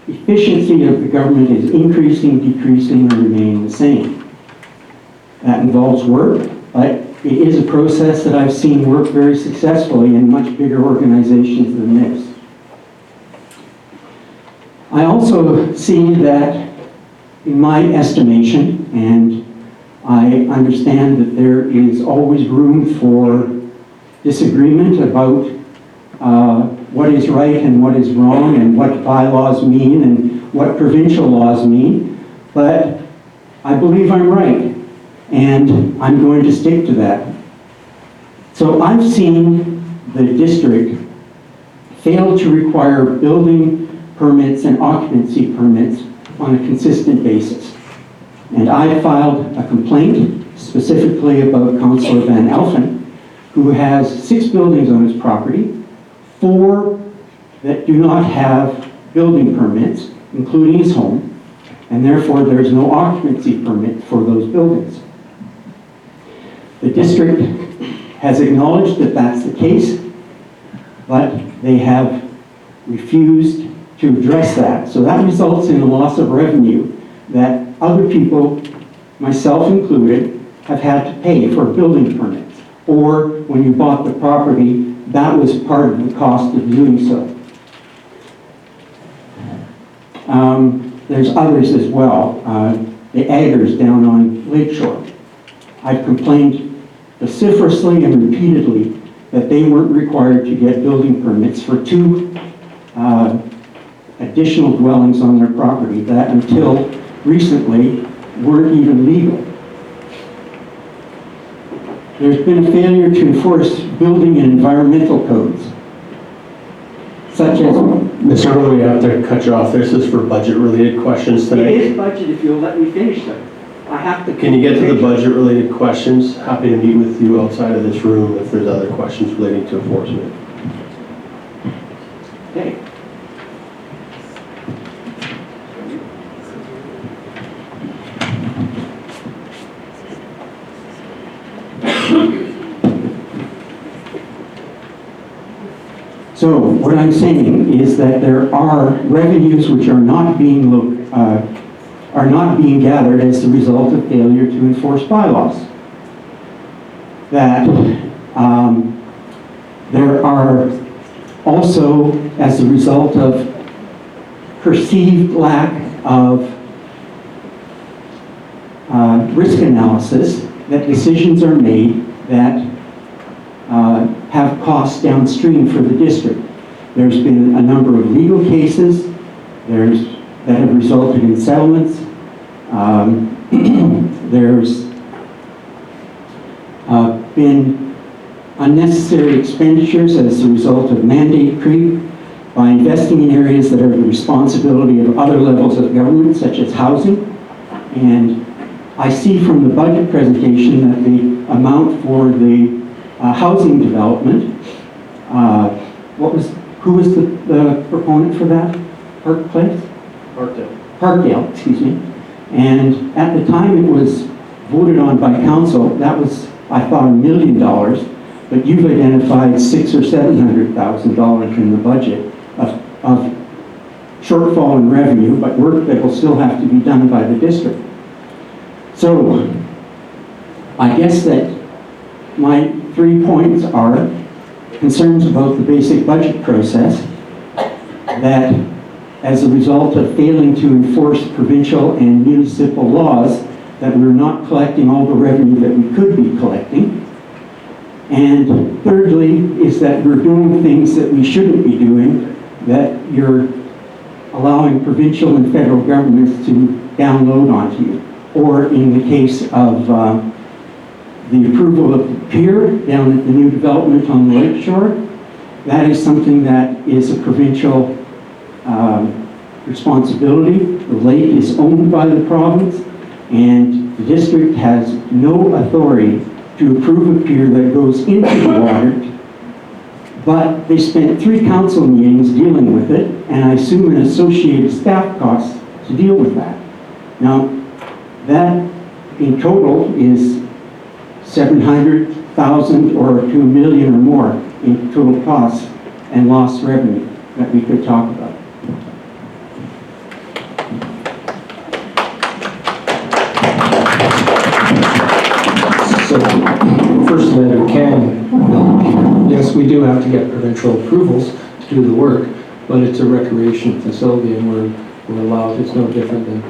Speaker 3: efficiency of the government is increasing, decreasing, or remaining the same. That involves work, but it is a process that I've seen work very successfully in much bigger organizations than this. I also see that, in my estimation, and I understand that there is always room for disagreement about what is right and what is wrong and what bylaws mean and what provincial laws mean, but I believe I'm right, and I'm going to stick to that. So I've seen the district fail to require building permits and occupancy permits on a consistent basis. And I filed a complaint specifically about Councillor Van Elfen, who has 6 buildings on his property, 4 that do not have building permits, including his home, and therefore there's no occupancy permit for those buildings. The district has acknowledged that that's the case, but they have refused to address that. So that results in a loss of revenue that other people, myself included, have had to pay for building permits. Or when you bought the property, that was part of the cost of doing so. There's others as well. The Aggers down on Lakeshore. I've complained vociferously and repeatedly that they weren't required to get building permits for 2 additional dwellings on their property that until recently weren't even legal. There's been a failure to enforce building and environmental codes, such as...
Speaker 4: Mr. Earl, we have to cut you off. This is for budget-related questions today.
Speaker 3: It is budget if you'll let me finish them. I have to...
Speaker 4: Can you get to the budget-related questions? Happy to meet with you outside of this room if there's other questions relating to enforcement.
Speaker 3: Okay. So what I'm saying is that there are revenues which are not being gathered as a result of failure to enforce bylaws. That there are also, as a result of perceived lack of risk analysis, that decisions are made that have costs downstream for the district. There's been a number of legal cases that have resulted in settlements. There's been unnecessary expenditures as a result of mandate creep by investing in areas that are the responsibility of other levels of government, such as housing. And I see from the budget presentation that the amount for the housing development, who was the proponent for that? Park Place? Parkdale, excuse me. And at the time it was voted on by council, that was, I thought, $1 million, but you've identified $600,000 or $700,000 in the budget of shortfall in revenue, but work that will still have to be done by the district. So, I guess that my 3 points are concerns about the basic budget process, that as a result of failing to enforce provincial and municipal laws, that we're not collecting all the revenue that we could be collecting. And thirdly, is that we're doing things that we shouldn't be doing, that you're allowing provincial and federal governments to download onto you. Or in the case of the approval of the pier down at the new development on the lake shore, that is something that is a provincial responsibility. The lake is owned by the province, and the district has no authority to approve a pier that goes into the water. But they spent 3 council meetings dealing with it, and I assume an associated staff cost to deal with that. Now, that in total is $700,000 or $2 million or more in total costs and lost revenue that we could talk about.
Speaker 1: So, first of all, we can build a pier. Yes, we do have to get provincial approvals to do the work, but it's a recreation facility and we're allowed, it's no different than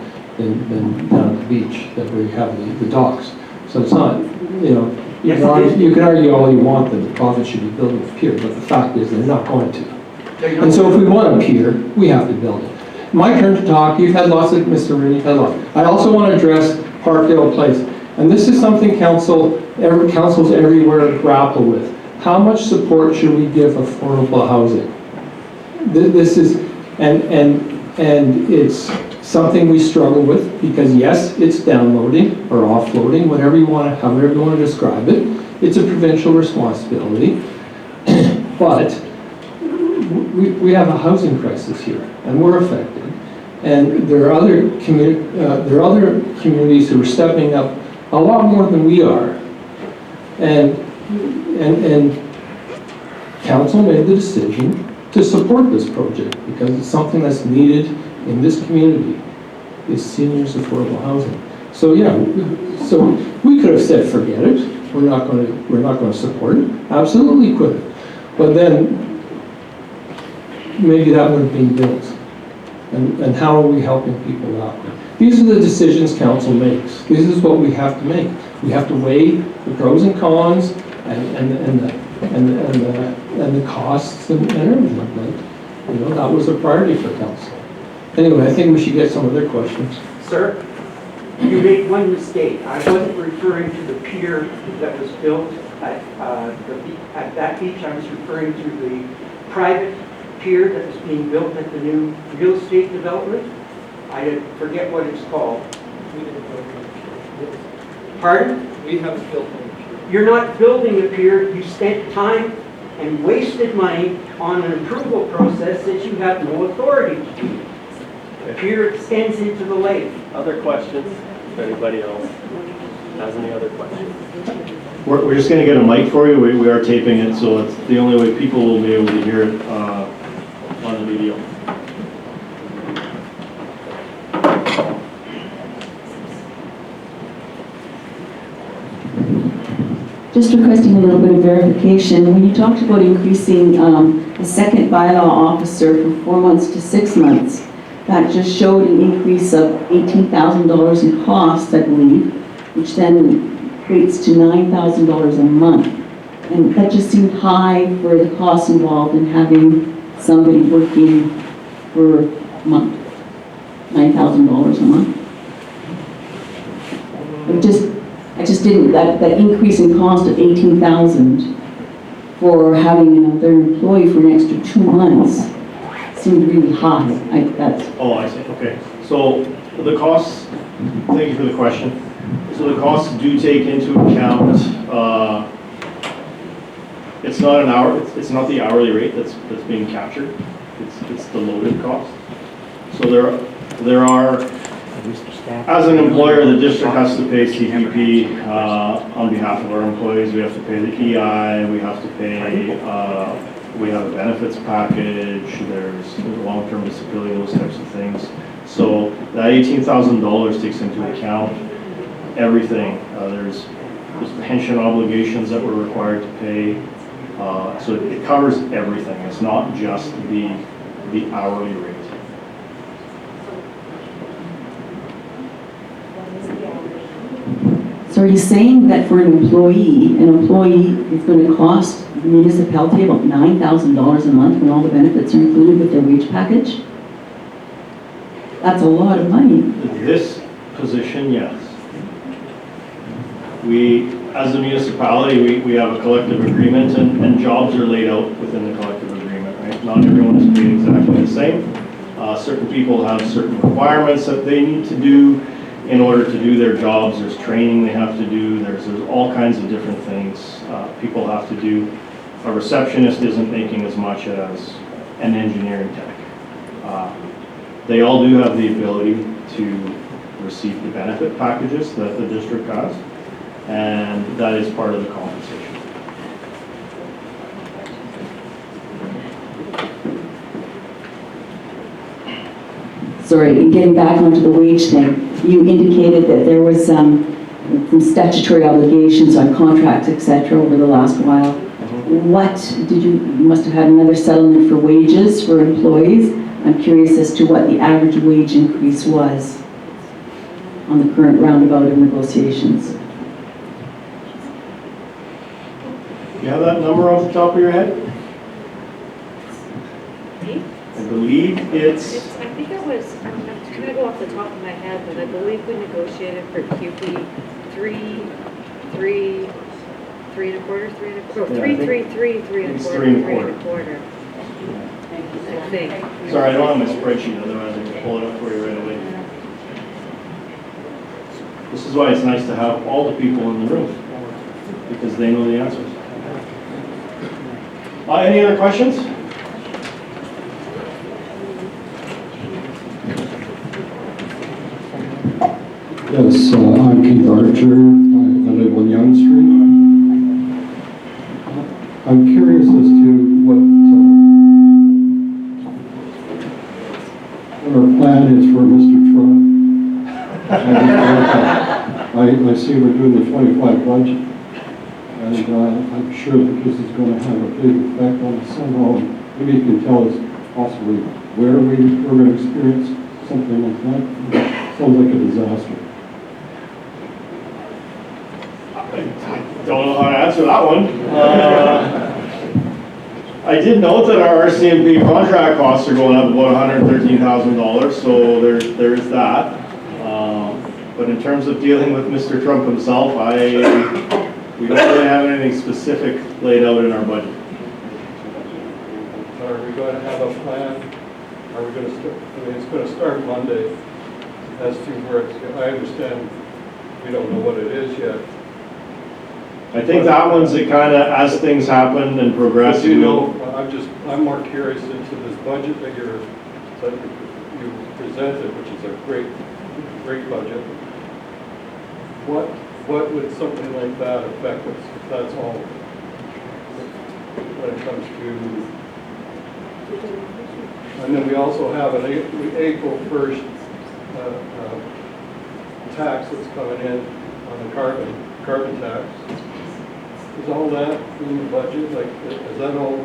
Speaker 1: down at the beach that we have the docks. So it's not, you know, you can argue all you want that the province should be building a pier, but the fact is they're not going to. And so if we want a pier, we have to build it. My turn to talk. You've had lots of, Mr. Rooney, you've had lots. I also want to address Parkdale Place. And this is something councils everywhere grapple with. How much support should we give affordable housing? This is, and it's something we struggle with because yes, it's downloading or offloading, however you want to describe it. It's a provincial responsibility, but we have a housing crisis here, and we're affected. And there are other communities who are stepping up a lot more than we are. And council made the decision to support this project because it's something that's needed in this community, is seniors affordable housing. So yeah, so we could have said, forget it. We're not going to support it. Absolutely could have. But then maybe that would have been built. And how are we helping people that way? These are the decisions council makes. This is what we have to make. We have to weigh the pros and cons and the costs and everything. Like, you know, that was a priority for council. Anyway, I think we should get some of their questions.
Speaker 5: Sir, you made one mistake. I wasn't referring to the pier that was built at that beach. I was referring to the private pier that was being built at the new real estate development. I forget what it's called. Pardon?
Speaker 1: We haven't built any pier.
Speaker 5: You're not building a pier. You spent time and wasted money on an approval process that you have no authority to do. The pier extends into the lake.
Speaker 6: Other questions? If anybody else has any other questions?
Speaker 2: We're just going to get a mic for you. We are taping it, so it's the only way people will be able to hear it on the video.
Speaker 7: Just requesting a little bit of verification. When you talked about increasing the second bylaw officer from 4 months to 6 months, that just showed an increase of $18,000 in costs, I believe, which then equates to $9,000 a month. And that just seemed high for the costs involved in having somebody working for a month. $9,000 a month. I just didn't, that increase in cost of $18,000 for having another employee for an extra 2 months seemed really high.
Speaker 2: Oh, I see. Okay. So the costs Thank you for the question. So the costs do take into account, it's not the hourly rate that's being captured. It's the loaded cost. So there are, as an employer, the district has to pay CPP on behalf of our employees. We have to pay the EI, we have to pay, we have a benefits package, there's long-term disability, those types of things. So that $18,000 takes into account everything. There's pension obligations that we're required to pay. So it covers everything. It's not just the hourly rate.
Speaker 7: So are you saying that for an employee is going to cost the municipality about $9,000 a month when all the benefits are included with their wage package? That's a lot of money.
Speaker 2: This position, yes. We, as a municipality, we have a collective agreement and jobs are laid out within the collective agreement, right? Not everyone is paid exactly the same. Certain people have certain requirements that they need to do in order to do their jobs. There's training they have to do. There's all kinds of different things people have to do. A receptionist isn't making as much as an engineering tech. They all do have the ability to receive the benefit packages that the district has, and that is part of the compensation.
Speaker 7: Sorry, getting back onto the wage thing, you indicated that there was some statutory obligations on contracts, et cetera, over the last while. What did you must have had another settlement for wages for employees? I'm curious as to what the average wage increase was on the current roundabout of negotiations.
Speaker 2: You have that number off the top of your head? I believe it's
Speaker 8: I think it was, I'm going to go off the top of my head, but I believe we negotiated for QP 3 and a quarter, 3 and a quarter,
Speaker 2: Yeah,
Speaker 8: 3,
Speaker 2: I
Speaker 8: 3,
Speaker 2: think
Speaker 8: 3, 3 and a
Speaker 2: it's
Speaker 8: quarter,
Speaker 2: 3 and a
Speaker 8: 3 and
Speaker 2: quarter.
Speaker 8: a quarter. I think.
Speaker 2: Sorry, I don't have my spreadsheet, otherwise I can pull it up for you right away. This is why it's nice to have all the people in the room, because they know the answers. Any other questions?
Speaker 9: Yes, I'm Keith Archer. I live on Young Street. I'm curious as to what our plan is for Mr. Trump. I see we're doing the 25 budget, and I'm sure that this is going to have a big effect on us somehow. Maybe you can tell us possibly where we're going to experience something like that. Sounds like a disaster.
Speaker 2: I don't know how to answer that one. I did note that our RCMP contract costs are going up about $113,000, so there's that. But in terms of dealing with Mr. Trump himself, we don't really have anything specific laid out in our budget.
Speaker 10: Are we going to have a plan? Are we going to start, it's going to start Monday as to where it's, I understand we don't know what it is yet.
Speaker 2: I think that one's it kind of, as things happen and progress.
Speaker 10: But you know, I'm more curious into this budget that you presented, which is a great budget. What would something like that affect us, if that's all, when it comes to, and then we also have an April 1st tax that's coming in on the carbon tax. Is all that in the budget? Like, is that all?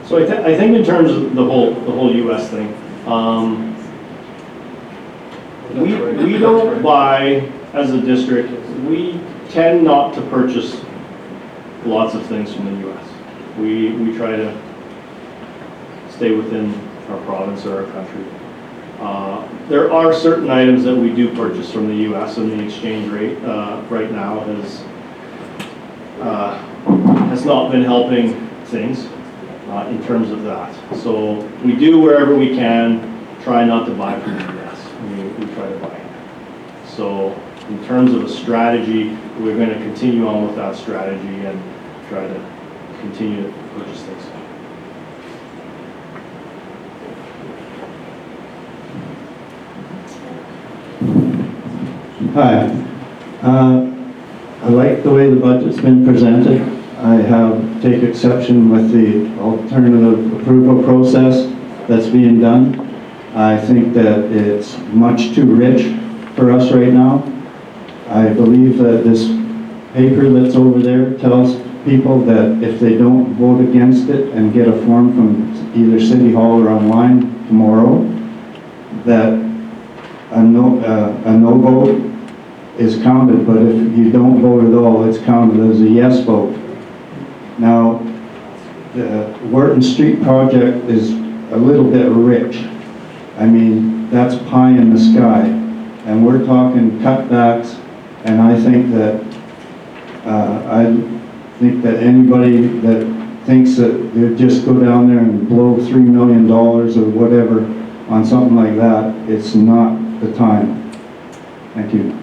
Speaker 2: So I think in terms of the whole U.S. thing, we don't buy, as a district, we tend not to purchase lots of things from the U.S. We try to stay within our province or our country. There are certain items that we do purchase from the U.S. and the exchange rate right now has not been helping things in terms of that. So we do wherever we can try not to buy from the U.S. We try to buy. So in terms of a strategy, we're going to continue on with that strategy and try to continue to purchase things.
Speaker 11: Hi. I like the way the budget's been presented. I take exception with the alternative approval process that's being done. I think that it's much too rich for us right now. I believe that this paper that's over there tells people that if they don't vote against it and get a form from either City Hall or online tomorrow, that a no vote is counted, but if you don't vote at all, it's counted as a yes vote. Now, the Wharton Street project is a little bit rich. I mean, that's pie in the sky, and we're talking cutbacks, and I think that anybody that thinks that they'll just go down there and blow $3 million or whatever on something like that, it's not the time. Thank you.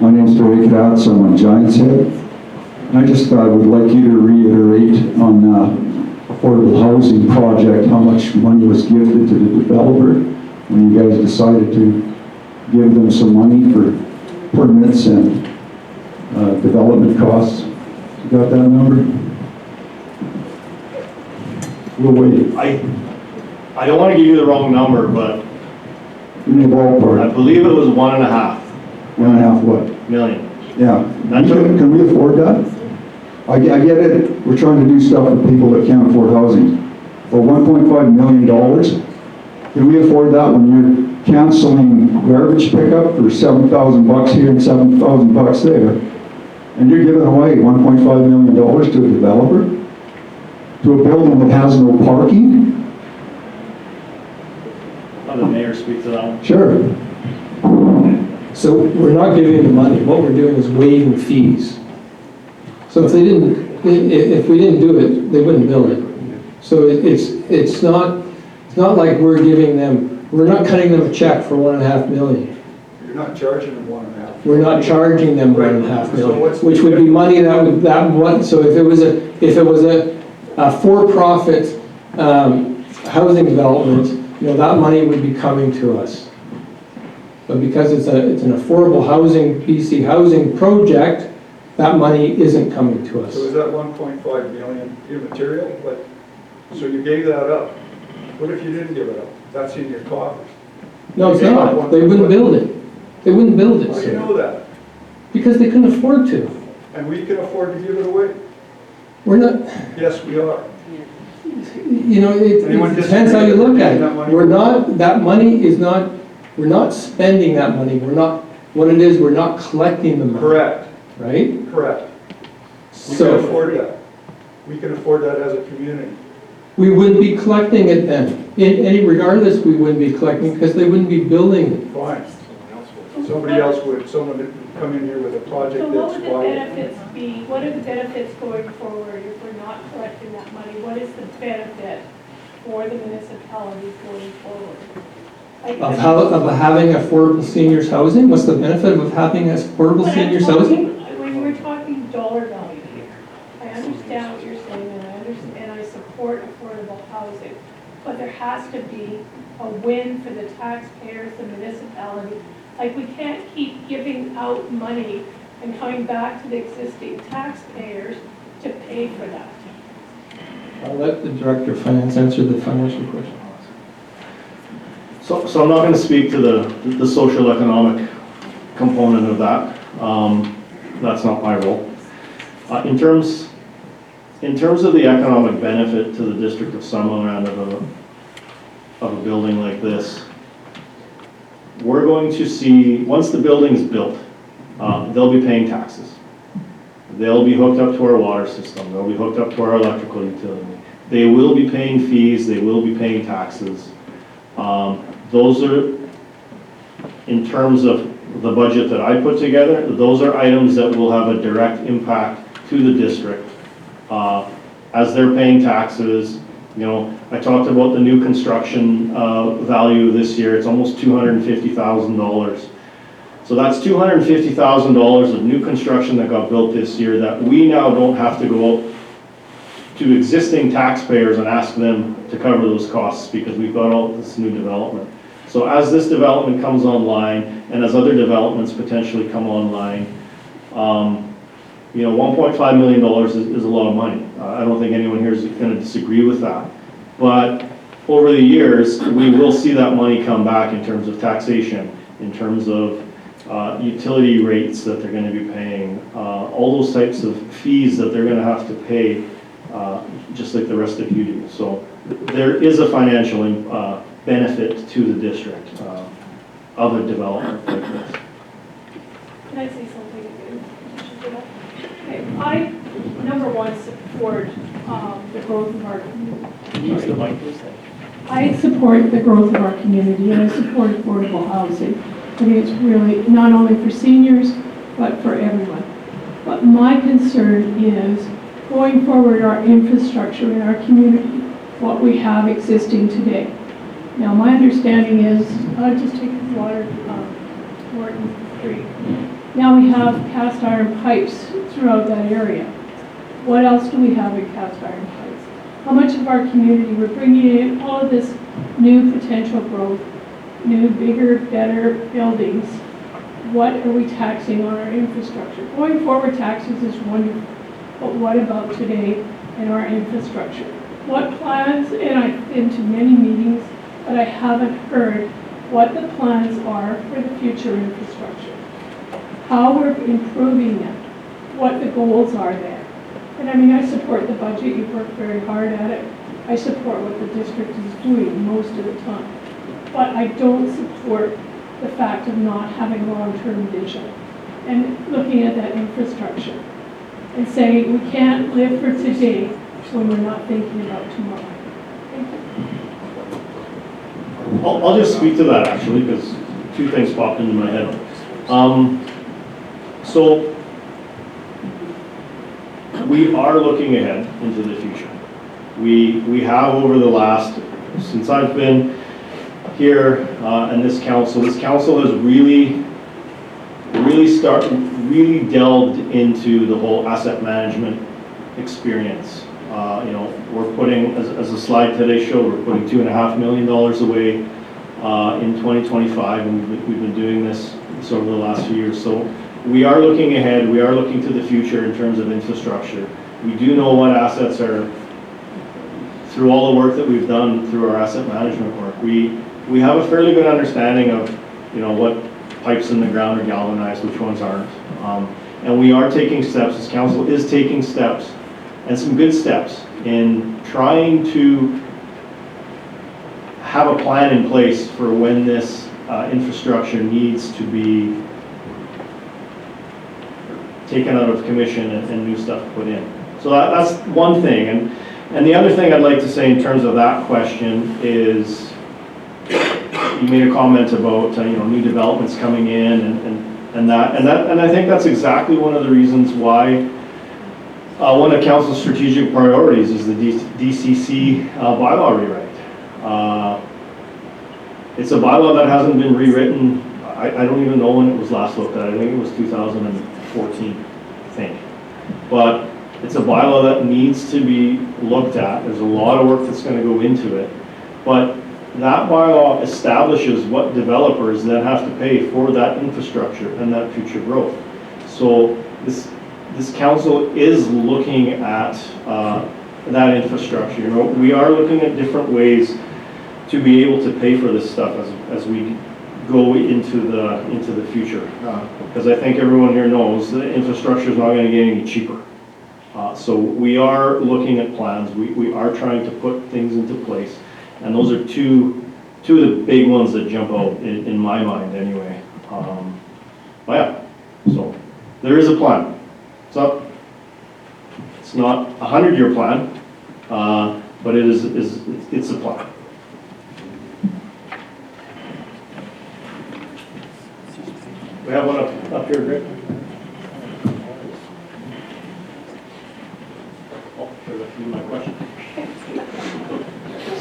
Speaker 12: My name is Barry Kratz, I'm on Giants Head. And I just would like you to reiterate on affordable housing project, how much money was gifted to the developer when you guys decided to give them some money for permits and development costs. You got that number? We'll wait.
Speaker 2: I don't want to give you the wrong number, but
Speaker 12: Give me a ballpark.
Speaker 2: I believe it was 1.5
Speaker 12: 1.5 what?
Speaker 2: million.
Speaker 12: Yeah.
Speaker 2: That's
Speaker 12: Can we afford that? I get it. We're trying to do stuff for people that can't afford housing. But $1.5 million, can we afford that when you're canceling garbage pickup for $7,000 here and $7,000 there? And you're giving away $1.5 million to a developer? To a building that has no parking?
Speaker 2: Let the mayor speak to that one.
Speaker 12: Sure.
Speaker 1: So we're not giving the money, what we're doing is waiving fees. So if we didn't do it, they wouldn't build it. So it's not like we're giving them, we're not cutting them a check for $1.5 million.
Speaker 10: You're not charging them 1.5.
Speaker 1: We're not charging them $1.5
Speaker 10: So
Speaker 1: million,
Speaker 10: what's the
Speaker 1: which would be money so if it was a for-profit housing development, that money would be coming to us. But because it's an affordable housing, BC housing project, that money isn't coming to us.
Speaker 10: So is that 1.5 million immaterial? So you gave that up. What if you didn't give it up? That's in your coffers.
Speaker 1: No, it's not. They wouldn't build it. They wouldn't build it,
Speaker 10: How do you
Speaker 1: sir.
Speaker 10: know that?
Speaker 1: Because they couldn't afford to.
Speaker 10: And we can afford to give it away?
Speaker 1: We're not,
Speaker 10: Yes, we are.
Speaker 1: it depends how you look at it. We're not spending that money. We're not collecting the money.
Speaker 10: Correct.
Speaker 1: Right?
Speaker 10: Correct. We can
Speaker 1: So
Speaker 10: afford that. We can afford that as a community.
Speaker 1: we wouldn't be collecting it then. Regardless, we wouldn't be collecting because they wouldn't be building it.
Speaker 10: Fine. Somebody else would. Someone would come in here with a project
Speaker 13: So
Speaker 10: that's
Speaker 13: what would the
Speaker 10: viable.
Speaker 13: benefits be? What are the benefits going forward if we're not collecting that money? What is the benefit for the municipality going forward?
Speaker 1: Of having affordable seniors housing? What's the benefit of having affordable seniors housing?
Speaker 13: When we're talking dollar value here, I understand what you're saying and I support affordable housing, but there has to be a win for the taxpayers, the municipality. Like we can't keep giving out money and coming back to the existing taxpayers to pay for that.
Speaker 1: I'll let the Director of Finance answer the financial question.
Speaker 2: So I'm not going to speak to the social economic component of that. That's not my role. In terms of the economic benefit to the District of Summerland of a building like this, we're going to see, once the building's built, they'll be paying taxes. They'll be hooked up to our water system. They'll be hooked up to our electrical utility. They will be paying fees. They will be paying taxes. Those are, in terms of the budget that I put together, those are items that will have a direct impact to the district as they're paying taxes. You know, I talked about the new construction value this year. It's almost $250,000. So that's $250,000 of new construction that got built this year that we now don't have to go out to existing taxpayers and ask them to cover those costs because we've got all this new development. So as this development comes online and as other developments potentially come online, you know, $1.5 million is a lot of money. I don't think anyone here is going to disagree with that. But over the years, we will see that money come back in terms of taxation, in terms of utility rates that they're going to be paying, all those types of fees that they're going to have to pay, just like the rest of you do. So there is a financial benefit to the district of a development like this.
Speaker 13: Can I say something again? Okay, I, number one, support the growth of our community.
Speaker 6: Use the mic, please.
Speaker 13: I support the growth of our community and I support affordable housing. I think it's really not only for seniors, but for everyone. But my concern is going forward our infrastructure in our community, what we have existing today. Now my understanding is, I'll just take the water, Morton Creek. Now we have cast iron pipes throughout that area. What else do we have in cast iron pipes? How much of our community, we're bringing in all of this new potential growth, new, bigger, better buildings. What are we taxing on our infrastructure? Going forward, taxes is wonderful, but what about today and our infrastructure? What plans, and I've been to many meetings, but I haven't heard what the plans are for the future infrastructure. How we're improving them, what the goals are there. And I mean, I support the budget, you've worked very hard at it. I support what the district is doing most of the time. But I don't support the fact of not having long-term vision and looking at that infrastructure and saying we can't live for today when we're not thinking about tomorrow. Thank you.
Speaker 2: I'll just speak to that actually, because two things popped into my head. So we are looking ahead into the future. We have over the last, since I've been here and this council has really delved into the whole asset management experience. You know, we're putting, as the slide today showed, we're putting $2.5 million away in 2025, and we've been doing this over the last few years. So we are looking ahead, we are looking to the future in terms of infrastructure. We do know what assets are, through all the work that we've done through our asset management work, we have a fairly good understanding of, you know, what pipes in the ground are galvanized, which ones aren't. And we are taking steps, this council is taking steps, and some good steps, in trying to have a plan in place for when this infrastructure needs to be taken out of commission and new stuff put in. So that's one thing. And the other thing I'd like to say in terms of that question is, you made a comment about you know, new developments coming in and I think that's exactly one of the reasons why one of council's strategic priorities is the DCC bylaw rewrite. It's a bylaw that hasn't been rewritten. I don't even know when it was last looked at. I think it was 2014, I think. But it's a bylaw that needs to be looked at. There's a lot of work that's going to go into it. But that bylaw establishes what developers then have to pay for that infrastructure and that future growth. So this council is looking at that infrastructure. You know, we are looking at different ways to be able to pay for this stuff as we go into the future. Because I think everyone here knows the infrastructure is not going to get any cheaper. So we are looking at plans. We are trying to put things into place. And those are two of the big ones that jump out in my mind anyway. But yeah, so there is a plan. It's not a 100-year plan, but it's a plan. We have one up here, Greg.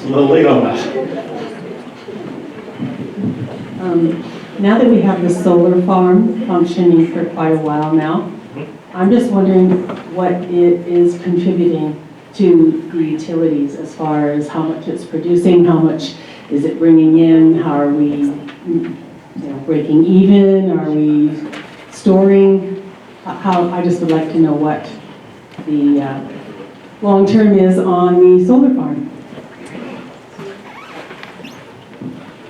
Speaker 2: a little late on that.
Speaker 14: Now that we have the solar farm functioning for quite a while now, I'm just wondering what it is contributing to the utilities as far as how much it's producing, how much is it bringing in, how are we breaking even, are we storing? I just would like to know what the long term is on the solar farm.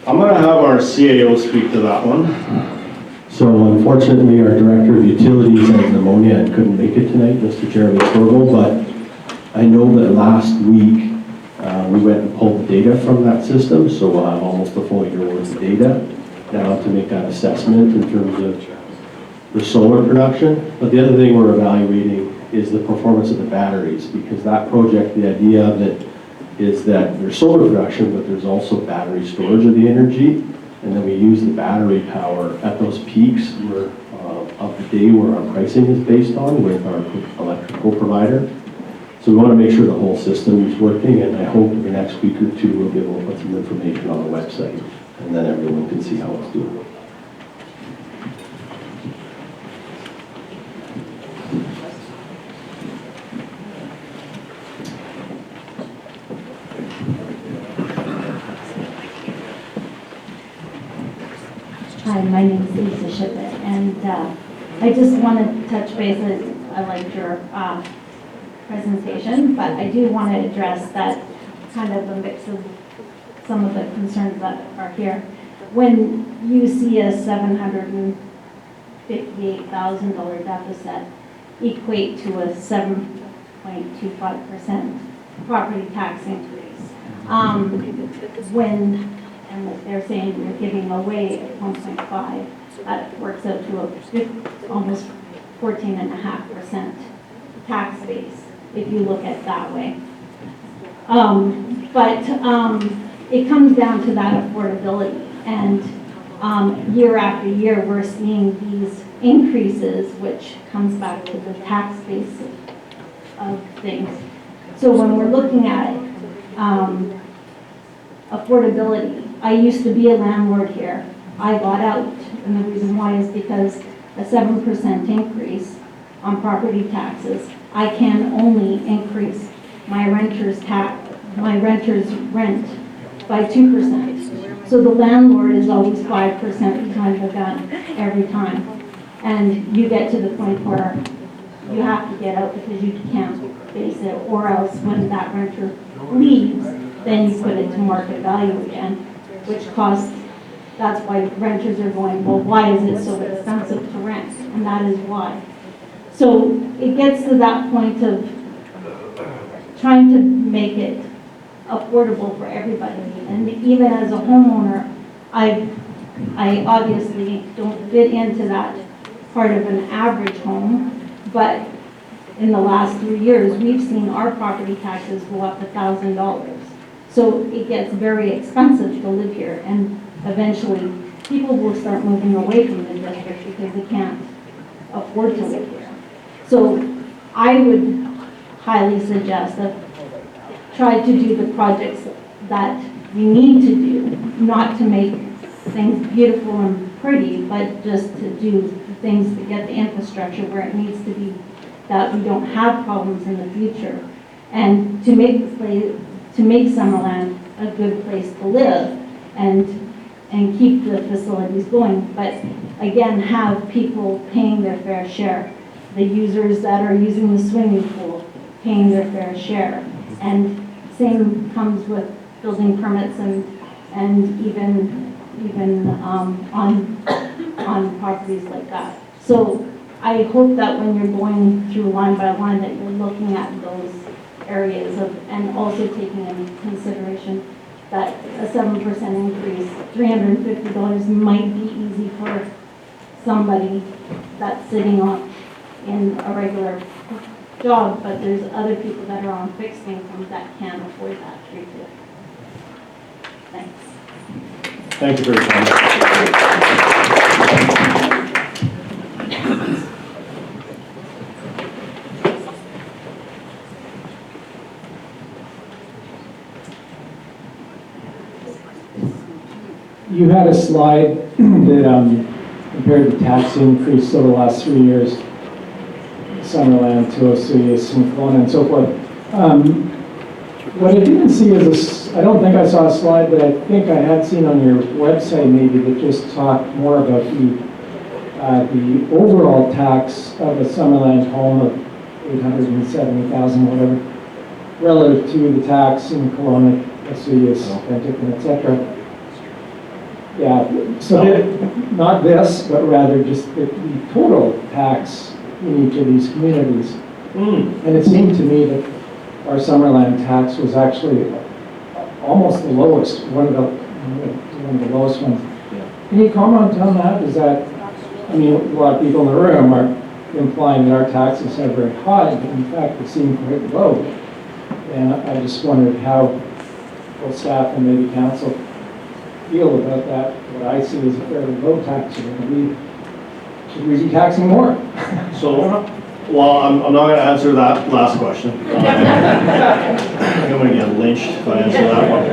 Speaker 2: I'm going to have our CAO speak to that one.
Speaker 4: So unfortunately, our Director of Utilities has pneumonia and couldn't make it tonight, Mr. Jeremy Torval, but I know that last week we went and pulled the data from that system, so we'll have almost a full year worth of data now to make that assessment in terms of the solar production. But the other thing we're evaluating is the performance of the batteries, because that project, the idea of it is that there's solar production, but there's also battery storage of the energy, and then we use the battery power at those peaks where, of the day where our pricing is based on with our electrical provider. So we want to make sure the whole system is working, and I hope in the next week or two we'll be able to put some information on the website, and then everyone can see how it's doing.
Speaker 15: Hi, my name is Lisa Shippett, and I just want to touch base. I liked your presentation, but I do want to address that kind of a mix of some of the concerns that are here. When you see a $758,000 deficit equate to a 7.25% property tax increase, and they're saying you're giving away at 1.5, that works out to almost 14.5% tax base, if you look at it that way. But it comes down to that affordability, and year after year we're seeing these increases, which comes back to the tax base of things. So when we're looking at affordability, I used to be a landlord here. I got out, and the reason why is because a 7% increase on property taxes, I can only increase my renter's rent by 2%. So the landlord is always 5% behind the gun every time. And you get to the point where you have to get out because you can't face it, or else when that renter leaves, then you put it to market value again, which costs, that's why renters are going, well, why is it so expensive to rent? And that is why. So it gets to that point of trying to make it affordable for everybody. And even as a homeowner, I obviously don't fit into that part of an average home, but in the last 3 years, we've seen our property taxes go up $1,000. So it gets very expensive to live here, and eventually people will start moving away from the district because they can't afford to live here. So I would highly suggest that try to do the projects that we need to do, not to make things beautiful and pretty, but just to do things to get the infrastructure where it needs to be, that we don't have problems in the future, and to make Summerland a good place to live and keep the facilities going. But again, have people paying their fair share. The users that are using the swimming pool paying their fair share. And same comes with building permits and even on properties like that. So I hope that when you're going through line by line that you're looking at those areas and also taking into consideration that a 7% increase, $350 might be easy for somebody that's sitting in a regular job, but there's other people that are on fixed income that can't afford that $350. Thanks.
Speaker 2: Thank you for your time.
Speaker 16: You had a slide that compared the tax increase over the last 3 years, Summerland, 203, and Kelowna and so forth. What I didn't see is, I don't think I saw a slide, but I think I had seen on your website maybe that just talked more about the overall tax of a Summerland home of 870,000, whatever, relative to the tax in Kelowna, Vesuvius, Penticton, et cetera. Yeah, so not this, but rather just the total tax in each of these communities. And it seemed to me that our Summerland tax was actually almost the lowest, one of the lowest ones. Can you comment on that? Is that, I mean, a lot of people in the room are implying that our taxes are very high, but in fact they seem quite low. And I just wondered how both staff and maybe council feel about that. What I see is a fairly low tax. Should we be taxing more?
Speaker 2: So, well, I'm not going to answer that last question. I think I'm going to get lynched if I answer that one.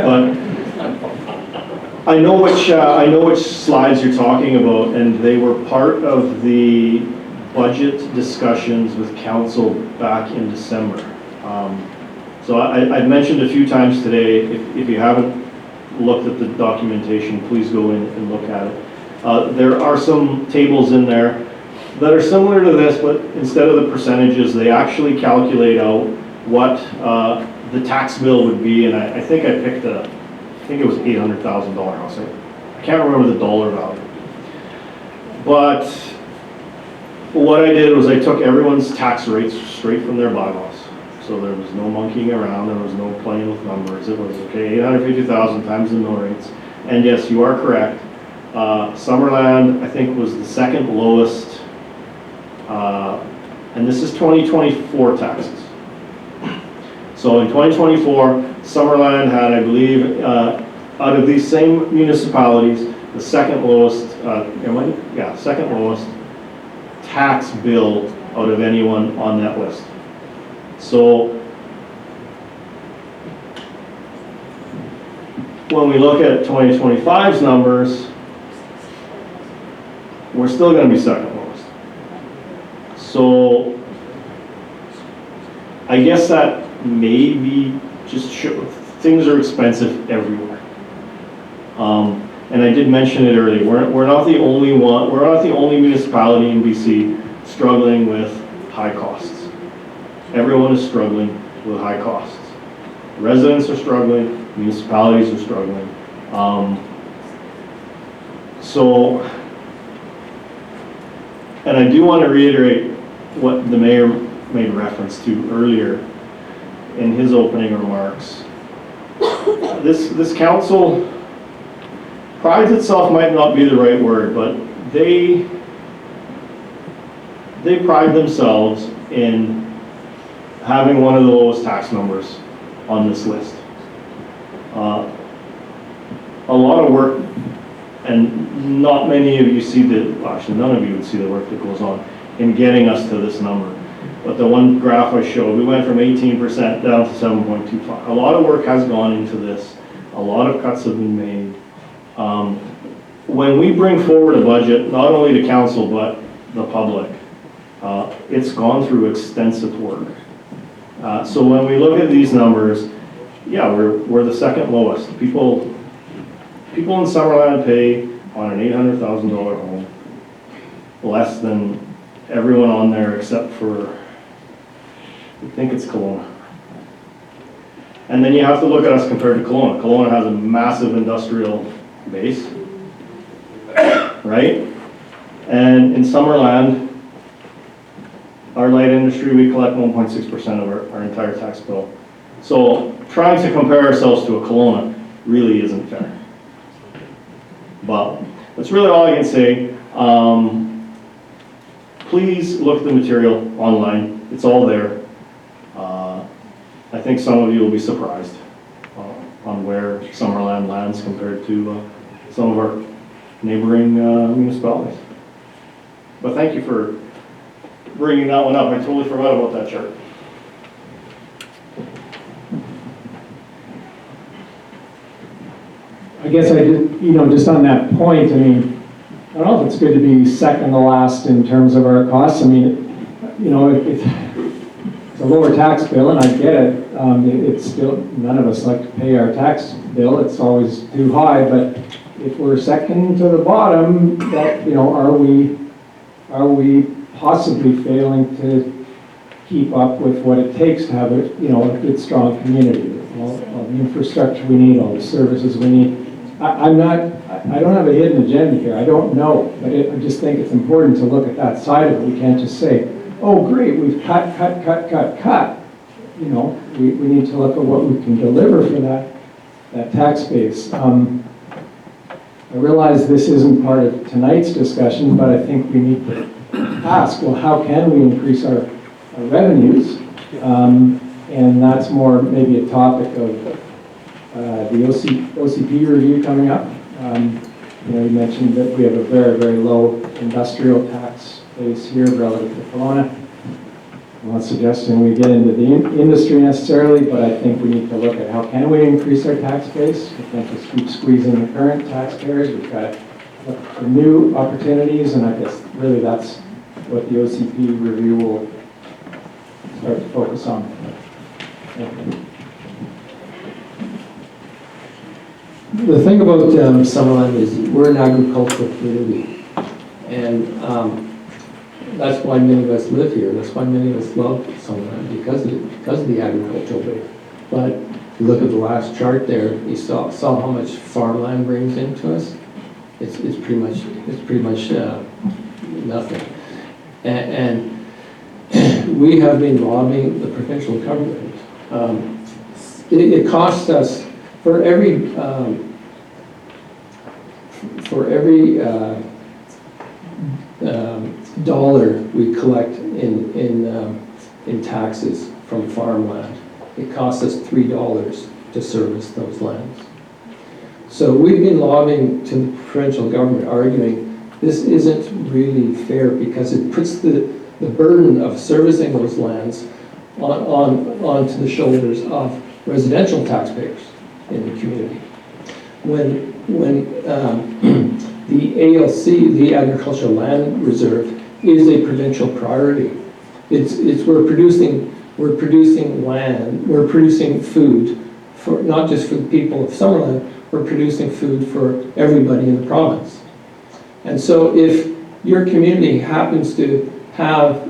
Speaker 2: But I know which slides you're talking about, and they were part of the budget discussions with council back in December. So I've mentioned a few times today, if you haven't looked at the documentation, please go in and look at it. There are some tables in there that are similar to this, but instead of the percentages, they actually calculate out what the tax bill would be, and I think I picked I think it was $800,000 house. I can't remember the dollar value. But what I did was I took everyone's tax rates straight from their bylaws. So there was no monkeying around, there was no playing with numbers. It was, okay, 850,000 times the mill rates. And yes, you are correct. Summerland, I think, was the second lowest, and this is 2024 taxes. So in 2024, Summerland had, I believe, out of these same municipalities, the second lowest, second lowest tax bill out of anyone on that list. So when we look at 2025's numbers, we're still going to be second lowest. So I guess that maybe just things are expensive everywhere. And I did mention it earlier. We're not the only one. We're not the only municipality in BC struggling with high costs. Everyone is struggling with high costs. Residents are struggling. Municipalities are struggling. And I do want to reiterate what the mayor made reference to earlier in his opening remarks. This council prides itself, might not be the right word, but they pride themselves in having one of the lowest tax numbers on this list. A lot of work, and not many of you see actually none of you would see the work that goes on in getting us to this number. But the one graph I showed, we went from 18% down to 7.25. A lot of work has gone into this. A lot of cuts have been made. When we bring forward a budget, not only to council, but the public, it's gone through extensive work. So when we look at these numbers, yeah, we're the second lowest. People in Summerland pay on an $800,000 home less than everyone on there except for, I think it's Kelowna. And then you have to look at us compared to Kelowna. Kelowna has a massive industrial base, right? And in Summerland, our light industry, we collect 1.6% of our entire tax bill. So trying to compare ourselves to a Kelowna really isn't fair. But that's really all I can say. Please look at the material online. It's all there. I think some of you will be surprised on where Summerland lands compared to some of our neighboring municipalities. But thank you for bringing that one up. I totally forgot about that chart.
Speaker 16: I guess I did, just on that point, I mean, I don't know if it's good to be second to last in terms of our costs. I mean, if it's a lower tax bill, and I get it, it's still, none of us like to pay our tax bill, it's always too high, but if we're second to the bottom, that, are we possibly failing to keep up with what it takes to have a good, strong community? All the infrastructure we need, all the services we need. I don't have a hidden agenda here, I don't know, but I just think it's important to look at that side of it. We can't just say, oh great, we've cut. We need to look at what we can deliver for that tax base. I realize this isn't part of tonight's discussion, but I think we need to ask, well, how can we increase our revenues? And that's more maybe a topic of the OCP review coming up. You mentioned that we have a very, very low industrial tax base here relative to Kelowna. I'm not suggesting we get into the industry necessarily, but I think we need to look at how can we increase our tax base. We can't just keep squeezing the current taxpayers. We've got to look for new opportunities, and I guess really that's what the OCP review will start to focus on.
Speaker 1: The thing about Summerland is we're an agricultural community, and that's why many of us live here. That's why many of us love Summerland, because of the agricultural base. But if you look at the last chart there, you saw how much farmland brings into us. It's pretty much nothing. And we have been lobbying the provincial government. It costs us for every dollar we collect in taxes from farmland, it costs us $3 to service those lands. So we've been lobbying to the provincial government, arguing this isn't really fair because it puts the burden of servicing those lands onto the shoulders of residential taxpayers in the community. When the ALC, the Agricultural Land Reserve, is a provincial priority. We're producing land, we're producing food for not just for the people of Summerland, we're producing food for everybody in the province. And so if your community happens to have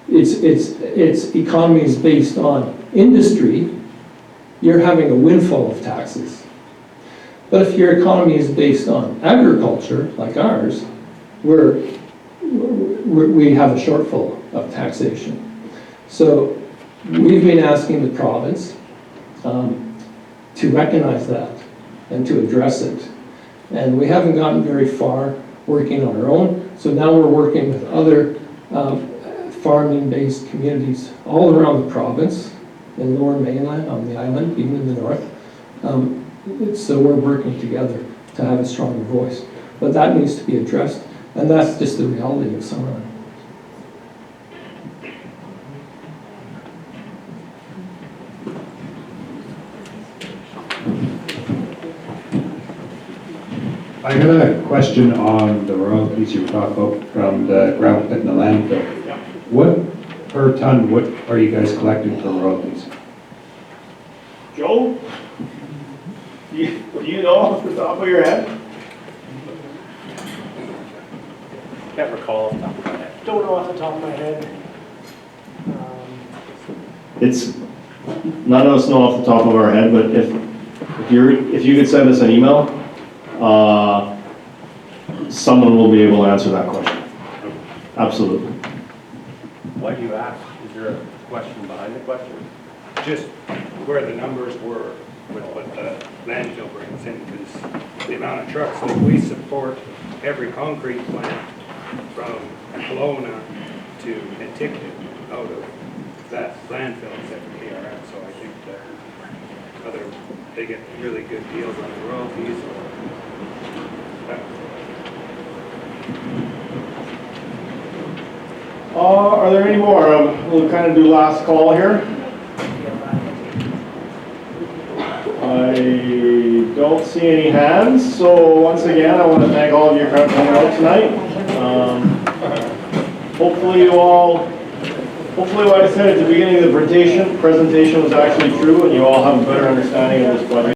Speaker 1: its economy is based on industry, you're having a windfall of taxes. But if your economy is based on agriculture, like ours, we have a shortfall of taxation. So we've been asking the province to recognize that and to address it. And we haven't gotten very far working on our own. So now we're working with other farming-based communities all around the province, in Lower Mainland, on the island, even in the north. So we're working together to have a stronger voice. But that needs to be addressed, and that's just the reality of Summerland.
Speaker 17: I got a question on the royalties you were talking about from the gravel pit and the landfill. What per ton, what are you guys collecting for royalties?
Speaker 2: Joe? Do you know off the top of your head?
Speaker 6: Can't recall off the top of my head.
Speaker 5: Don't know off the top of my head.
Speaker 2: It's, none of us know off the top of our head, but if you could send us an email, someone will be able to answer that question. Absolutely.
Speaker 18: Why do you ask? Is there a question behind the question? Just where the numbers were with what the landfill brings in, because the amount of trucks, like we support every concrete plant from Kelowna to Antiquity out of that landfill except for KRM, so I think that they get really good deals on the royalties.
Speaker 2: Are there any more? We'll kind of do last call here. I don't see any hands, so once again, I want to thank all of you for coming out tonight. Hopefully what I said at the beginning of the presentation was actually true, and you all have a better understanding of this budget.